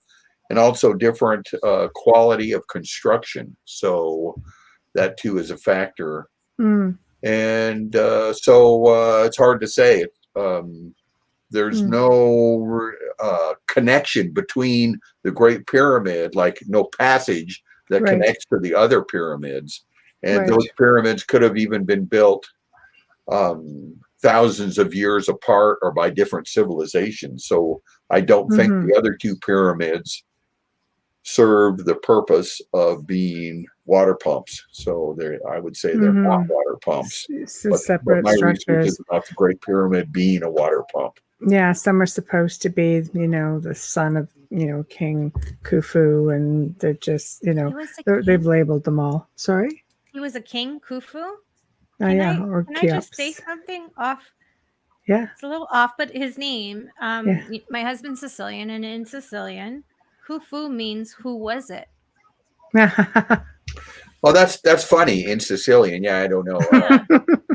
and also different quality of construction. So that too is a factor. And so it's hard to say. There's no connection between the Great Pyramid, like no passage that connects to the other pyramids. And those pyramids could have even been built thousands of years apart or by different civilizations. So I don't think the other two pyramids served the purpose of being water pumps. So I would say they're not water pumps. Separate but my structures. research is about the Great Pyramid being a water pump. Yeah, some are supposed to be, the son of, King Khufu, and they're just, they've labeled them all. Sorry? He was a king, Khufu? Or Can I just say something off? Yeah. It's a little off, but his name, my husband's Sicilian, and in Sicilian, Khufu means who was it? Well, that's funny in Sicilian. Yeah, I don't know.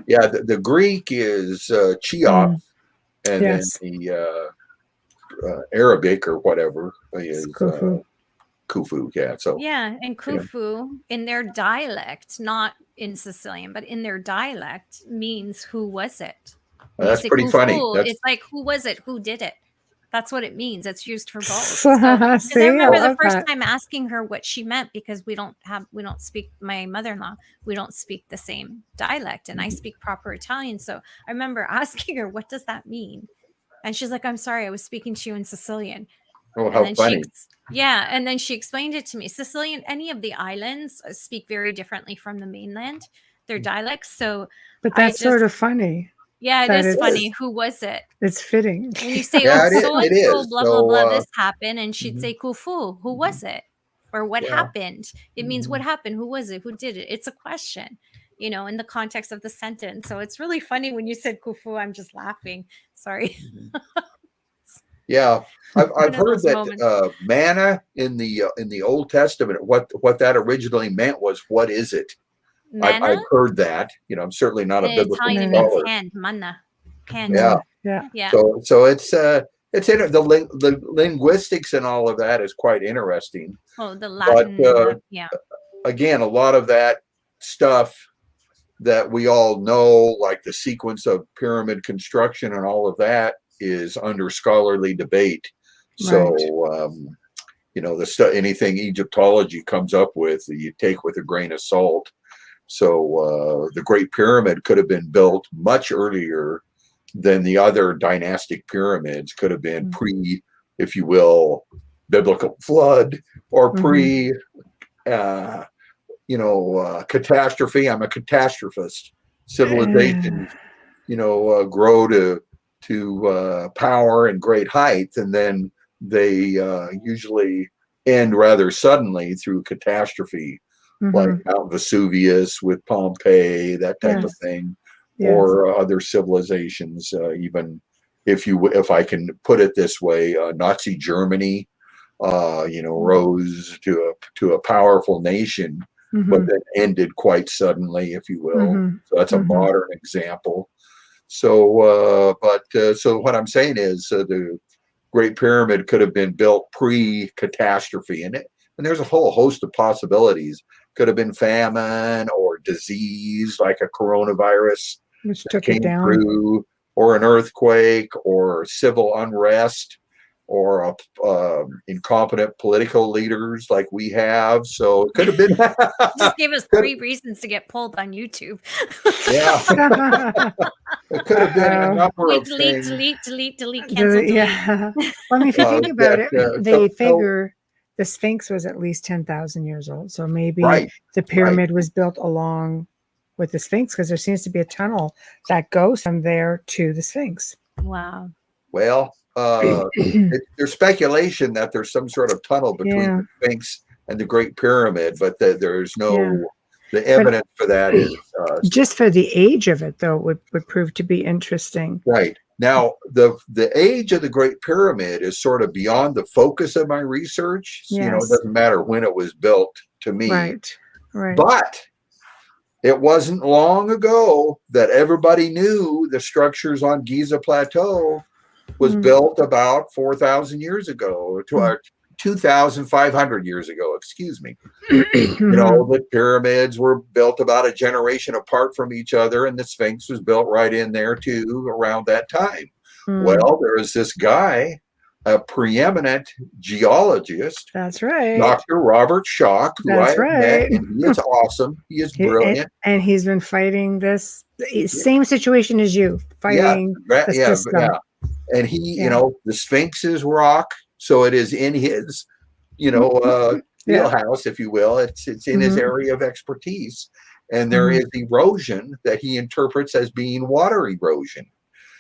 The Greek is Cheops, and then the Arabic or whatever is Khufu. Yeah. So and Khufu in their dialect, not in Sicilian, but in their dialect means who was it? That's pretty funny. It's like who was it? Who did it? That's what it means. It's used for both. So, I remember the first time asking her what she meant, because we don't speak, my mother-in-law, we don't speak the same dialect, and I speak proper Italian. So I remember asking her, what does that mean? And she's like, I'm sorry, I was speaking to you in Sicilian. Oh, how funny. And then she explained it to me. Sicilian, any of the islands speak very differently from the mainland, their dialects. So, but that's sort of funny. Yeah, it is funny. Who was it? It's fitting. When you say, so blah, blah, blah, this happened, and she'd say, Khufu, who was it? Or what happened? It means what happened? Who was it? Who did it? It's a question, in the context of the sentence. So it's really funny when you said Khufu. I'm just laughing. Sorry. Yeah, I've heard that manna in the Old Testament, what that originally meant was, what is it? I've heard that. I'm certainly not a biblical Italian scholar. means hand, manna. Hand. Yeah. So it's the linguistics and all of that is quite interesting. Oh, the Latin. Again, a lot of that stuff that we all know, like the sequence of pyramid construction and all of that, is under scholarly debate. So anything Egyptology comes up with, you take with a grain of salt. So the Great Pyramid could have been built much earlier than the other dynastic pyramids. Could have been pre, if you will, biblical flood, or pre, catastrophe. I'm a catastrophist. Civilizations, grow to power and great height, and then they usually end rather suddenly through catastrophe. Like Mount Vesuvius with Pompeii, that type of thing, or other civilizations. Even if I can put it this way, Nazi Germany, rose to a powerful nation, but then ended quite suddenly, if you will. So that's a modern example. So, so what I'm saying is, the Great Pyramid could have been built pre-catastrophe, and there's a whole host of possibilities. Could have been famine or disease, like a coronavirus which took came it down, through, or an earthquake, or civil unrest, or incompetent political leaders like we have. So it could have been. Just give us 3 reasons to get pulled on YouTube. Yeah. It could have been a number of delete, things. cancel, delete. Well, if you think about it, they figure the Sphinx was at least 10,000 years old. So maybe Right. the pyramid was built along with the Sphinx, because there seems to be a tunnel that goes from there to the Sphinx. Wow. Well, there's speculation that there's some sort of tunnel between the Sphinx and the Great Pyramid, but there's no, the evidence for that is just for the age of it, though, would prove to be interesting. right. Now, the age of the Great Pyramid is sort of beyond the focus of my research. Yes. You know, it doesn't matter when it was built to me. Right. But it wasn't long ago that everybody knew the structures on Giza Plateau was built about 4,000 years ago, 2,500 years ago, excuse me. You know, the pyramids were built about a generation apart from each other, and the Sphinx was built right in there too around that time. Well, there is this guy, a preeminent geologist. That's right. Dr. Robert Schoch, who That's I met, and he is awesome. He is brilliant. And he's been fighting this same situation as you, fighting the system. Yeah. And he, you know, the Sphinx is rock, so it is in his, you know, wheelhouse, if you will. It's in his area of expertise. And there is erosion that he interprets as being water erosion.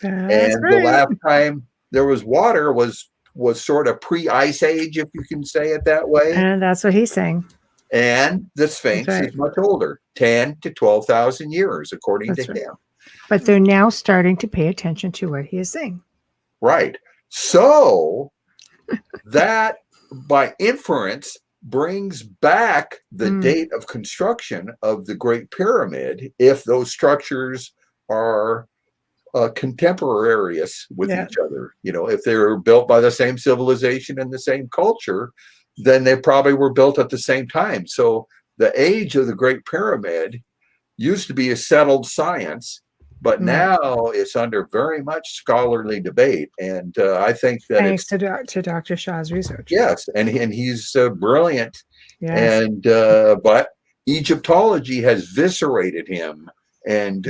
That's the last time there was water was sort of pre-ice age, if you can say it that way. And that's what he's saying. And the Sphinx is much older, 10 to 12,000 years, according to him. But they're now starting to pay attention to what he is saying. Right. So that, by inference, brings back the date of construction of the Great Pyramid, if those structures are contemporaneous with each other. You know, if they were built by the same civilization and the same culture, then they probably were built at the same time. So the age of the Great Pyramid used to be a settled science, but now it's under very much scholarly debate. And I think that thanks to Dr. Shah's research. Yes, and he's brilliant. Yes. And but Egyptology has viscerated him, and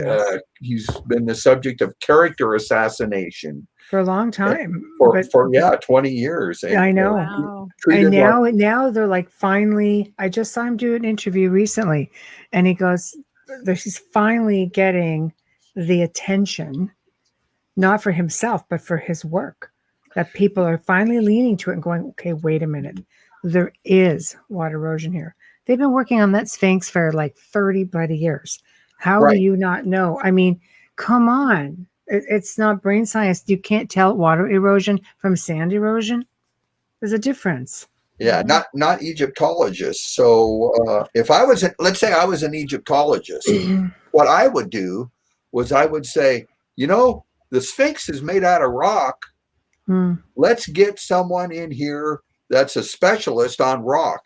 he's been the subject of character assassination for a long time. For 20 years. And, I know. Wow. And now they're like, finally, I just saw him do an interview recently, and he goes, he's finally getting the attention, not for himself, but for his work, that people are finally leaning to it and going, okay, wait a minute. There is water erosion here. They've been working on that Sphinx for like 30 bloody years. How do you not know? I mean, come on. It's not brain science. You can't tell water erosion from sand erosion. There's a difference. Yeah, not Egyptologists. So if I was, let's say I was an Egyptologist, what I would do was I would say, you know, the Sphinx is made out of rock. Let's get someone in here that's a specialist on rock,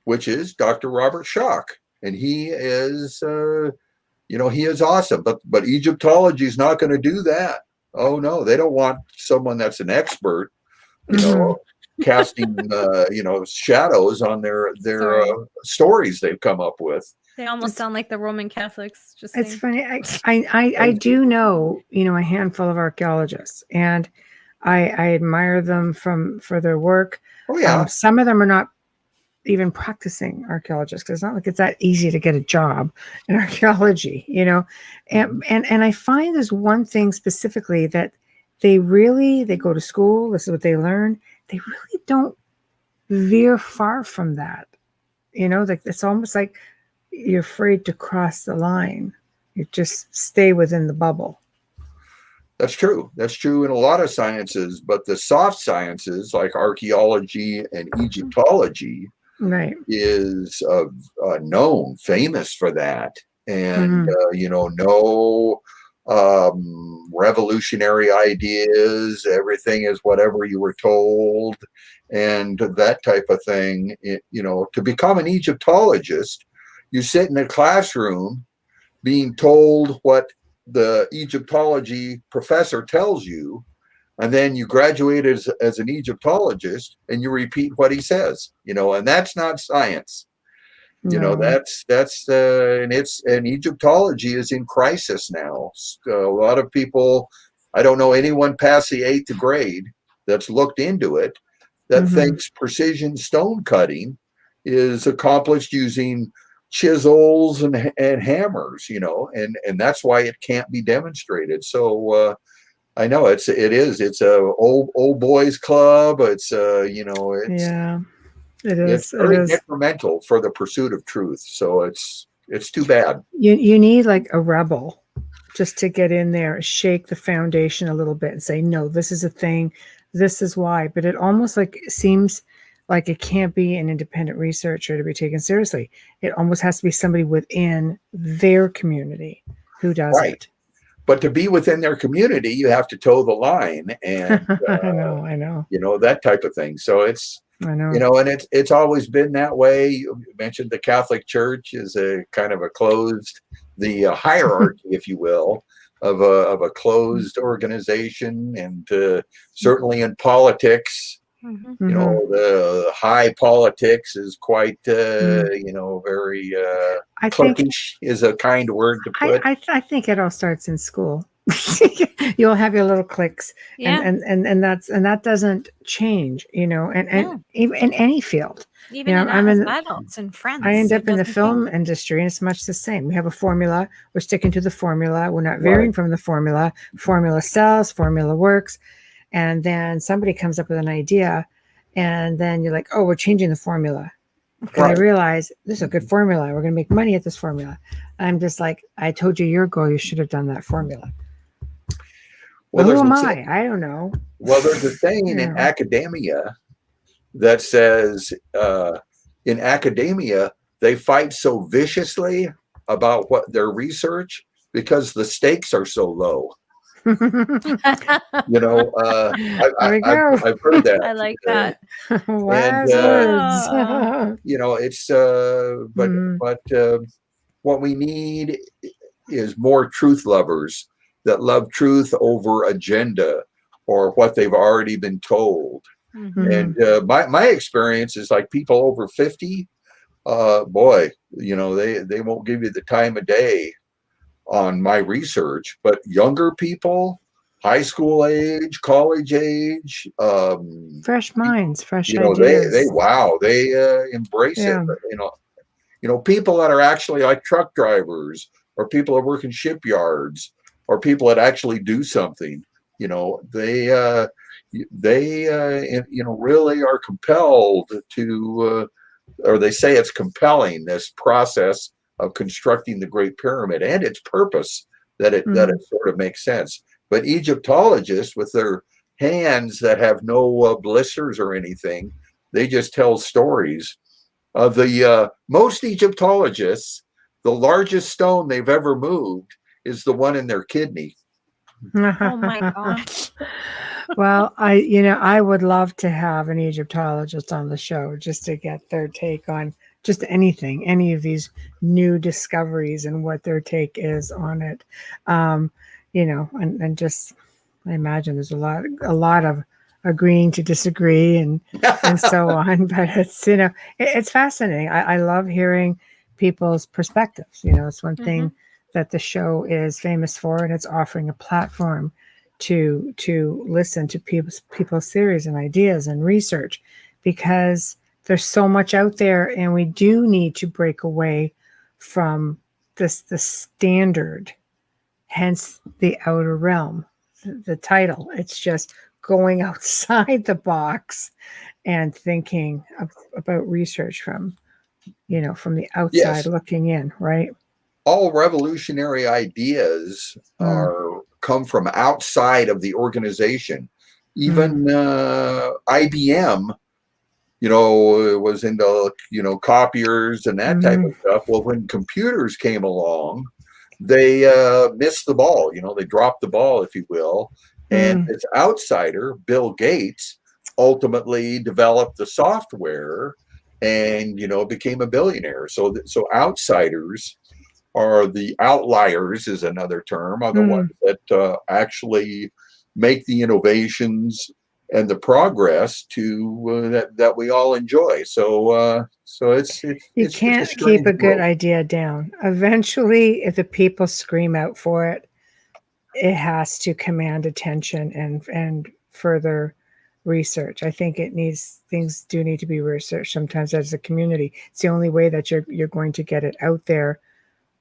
which is Dr. Robert Schoch. And he is, you know, he is awesome. But Egyptology is not going to do that. Oh, no, they don't want someone that's an expert, you know, casting, you know, shadows on their stories they've come up with. They almost sound like the Roman Catholics. Just it's funny. I do know, you know, a handful of archaeologists, and I admire them for their work. Oh yeah. Some of them are not even practicing archaeologists, because it's not like it's that easy to get a job in archaeology, you know. And I find there's one thing specifically that they go to school. This is what they learn. They really don't veer far from that, you know. Like, it's almost like you're afraid to cross the line. You just stay within the bubble. That's true. That's true in a lot of sciences, but the soft sciences like archaeology and Egyptology is known, famous for that. And, you know, no revolutionary ideas. Everything is whatever you were told, and that type of thing. You know, to become an Egyptologist, you sit in a classroom being told what the Egyptology professor tells you, and then you graduate as an Egyptologist and you repeat what he says, you know, and that's not science. You know, and Egyptology is in crisis now. So a lot of people, I don't know anyone past the 8th grade that's looked into it, that Mhm. thinks precision stone cutting is accomplished using chisels and hammers, and that's why it can't be demonstrated. So I know it's a old boys club. Yeah, it It's is. It very is. detrimental for the pursuit of truth. So it's too bad. You need like a rebel just to get in there, shake the foundation a little bit and say, no, this is a thing. This is why. But it almost like seems like it can't be an independent researcher to be taken seriously. It almost has to be somebody within their community who does Right. it. But to be within their community, you have to toe the line and I know. that type of thing. So I know. and it's always been that way. You mentioned the Catholic Church is a kind of a closed, the hierarchy, if you will, of a closed organization, and certainly in politics, Mhm. the high politics is quite, Mm. very I think cliquish is a kind word to put. I think it all starts in school. You'll have your little cliques, and Yeah. that doesn't change, and No. even in any field. Even in I'm as in. adults and I friends, end it up in the doesn't change. film industry, and it's much the same. We have a formula. We're sticking to the formula. We're not Right. veering from the formula. Formula sells. Formula works. And then somebody comes up with an idea, and then you're like, "Oh, we're changing the formula." And they Right. realize this is a good formula. We're going to make money at this formula. I'm just like, I told you a year ago you should have done that formula. Well, But who there's am a I? I don't know. there's a saying in Yeah. academia that says, in academia they fight so viciously about what their research because the stakes are so low. You know, There we go. I've heard that, I like uh, that. and Wise words. Oh. it's Mhm. but what we need is more truth lovers that love truth over agenda or what they've already been told. Mhm. Mhm. And my experience is like people over 50, boy, they won't give you the time of day on my research, but younger people, high school age, college age, Fresh minds, fresh they ideas. wow, they embrace it. Yeah. People that are actually like truck drivers or people that work in shipyards or people that actually do something, they really are compelled to, or they say it's compelling, this process of constructing the Great Pyramid and its purpose, that it Mhm. sort of makes sense. But Egyptologists, with their hands that have no blisters or anything, they just tell stories. The most Egyptologists, the largest stone they've ever moved is the one in their kidney. Oh my gosh. Well, I would love to have an Egyptologist on the show just to get their take on just anything, any of these new discoveries and what their take is on it. Um, and just I imagine there's a lot of agreeing to disagree and so on. But it's fascinating. I love hearing people's perspectives. It's one Mhm. thing that the show is famous for, and it's offering a platform to listen to people's theories and ideas and research, because there's so much out there, and we do need to break away from the standard, hence the outer realm, the title. It's just going outside the box and thinking about research from the outside Yes, looking in, right? all revolutionary ideas Mm, are come from outside of the organization. mm, Even IBM, was into copiers and that type of mm, stuff. Well, when computers came along, they missed the ball. They dropped the ball, if you will. And mm, this outsider, Bill Gates, ultimately developed the software and became a billionaire. So outsiders are the outliers, is another term, are the ones mm. that actually make the innovations and the progress to that we all enjoy. So You it's just a can't keep strange a good world. idea down. Eventually, if the people scream out for it, it has to command attention and further research. I think things do need to be researched sometimes as a community. It's the only way that you're going to get it out there,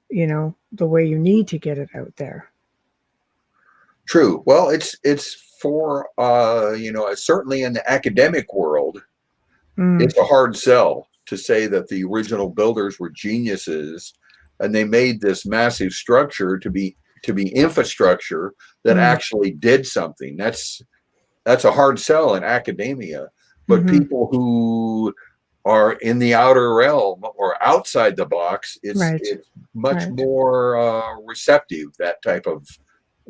the way you need to get it out there. True. Well, it's for certainly in the academic world, it's a hard sell to say that the original builders were geniuses and they made this massive structure to be infrastructure that actually did something. That's a hard sell in academia. But people who are in the outer realm or outside the box, it's much more receptive, that type of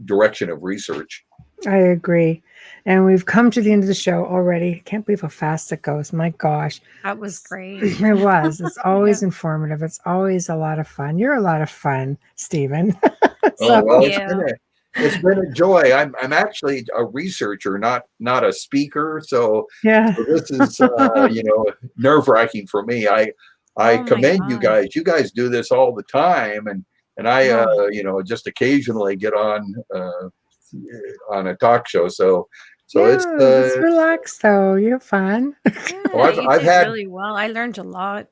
direction of research. I agree. And we've come to the end of the show already. I can't believe how fast it goes. My gosh. That was great. It was. It's always informative. It's always a lot of fun. You're a lot of fun, Stephen. It's been a joy. I'm actually a researcher, not a speaker. So this is nerve-wracking for me. I commend you guys. You guys do this all the time, and I just occasionally get on a talk show. So it's relaxed though. You're fun. I've had really well. I learned a lot.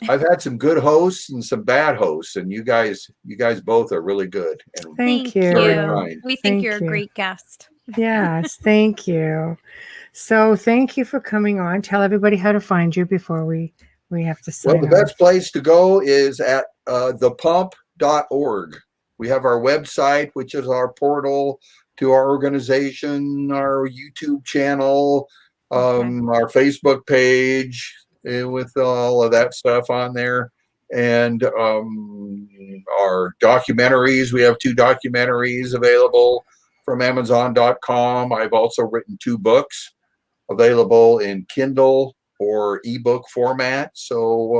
I've had some good hosts and some bad hosts, and you guys both are really good. And thank you. We think you're a great guest. Yes, thank you. So thank you for coming on. Tell everybody how to find you before we have to sign. Well, the best place to go is at thepump.org. We have our website, which is our portal to our organization, our YouTube channel, our Facebook page, with all of that stuff on there, and our documentaries. We have 2 documentaries available from Amazon.com. I've also written 2 books available in Kindle or ebook format. So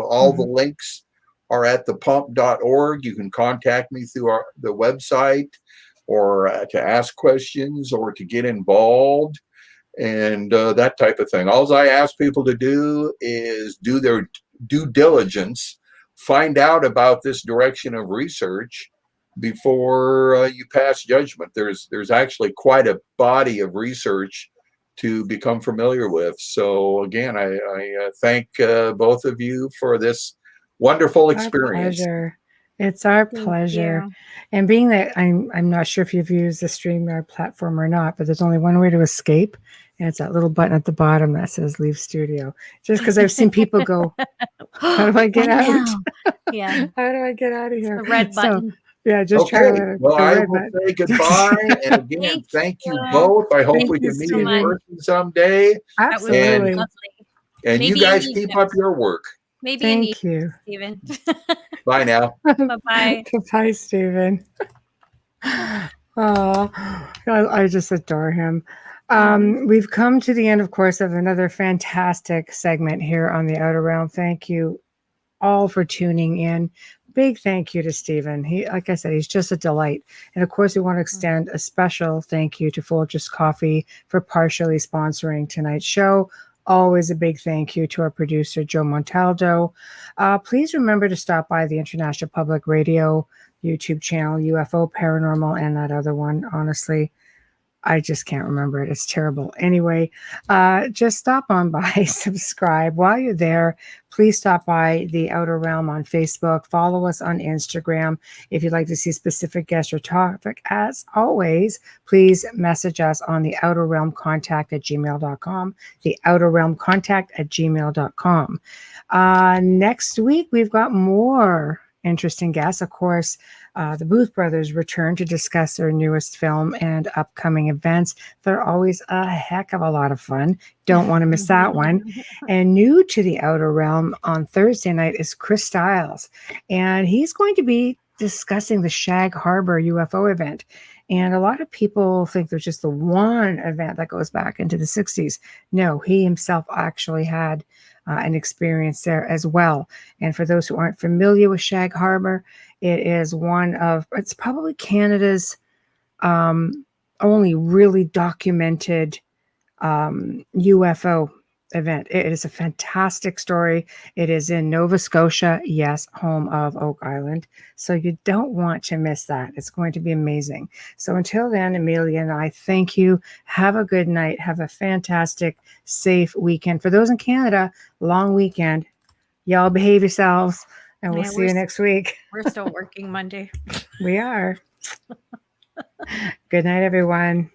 all the links are at thepump.org. You can contact me through the website, or to ask questions, or to get involved, and that type of thing. All I ask people to do is do their due diligence, find out about this direction of research before you pass judgment. There's actually quite a body of research to become familiar with. So again, I thank both of you for this wonderful experience. Our pleasure. It's our pleasure. And being that I'm not sure if you've used the StreamYard platform or not, but there's only one way to escape, and it's that little button at the bottom that says leave studio. Just because I've seen people go, how do I get out? Yeah. How do I get out of here? The red button. So, just try to. Well, I will say goodbye. And again, thank you both. I hope we can meet in person someday. Absolutely. And maybe you guys keep up your work. Maybe thank you, Stephen. Bye now. Bye-bye. Bye, Stephen. Oh, I just adore him. We've come to the end, of course, of another fantastic segment here on the Outer Realm. Thank you all for tuning in. Big thank you to Stephen. Like I said, he's just a delight. And of course, we want to extend a special thank you to Folgers Coffee for partially sponsoring tonight's show. Always a big thank you to our producer, Joe Montaldo. Please remember to stop by the International Public Radio YouTube channel, UFO Paranormal, and that other one. Honestly, I just can't remember it. It's terrible. Anyway, just stop on by, subscribe. While you're there, please stop by the Outer Realm on Facebook. Follow us on Instagram. If you'd like to see specific guests or topic, as always, please message us on the Outer Realm Contact at gmail.com. The Outer Realm Contact at gmail.com. Next week, we've got more interesting guests. Of course, the Booth Brothers return to discuss their newest film and upcoming events. They're always a heck of a lot of fun. Don't want to miss that one. And new to the Outer Realm on Thursday night is Chris Stiles. And he's going to be discussing the Shag Harbor UFO event. And a lot of people think there's just the one event that goes back into the 60s. No, he himself actually had an experience there as well. And for those who aren't familiar with Shag Harbor, it is it's probably Canada's only really documented UFO event. It is a fantastic story. It is in Nova Scotia, yes, home of Oak Island. So you don't want to miss that. It's going to be amazing. So until then, Amelia and I thank you. Have a good night. Have a fantastic, safe weekend. For those in Canada, long weekend. Y'all behave yourselves, and we'll Yeah, see you next week. We're still working Monday. We are. Good night, everyone.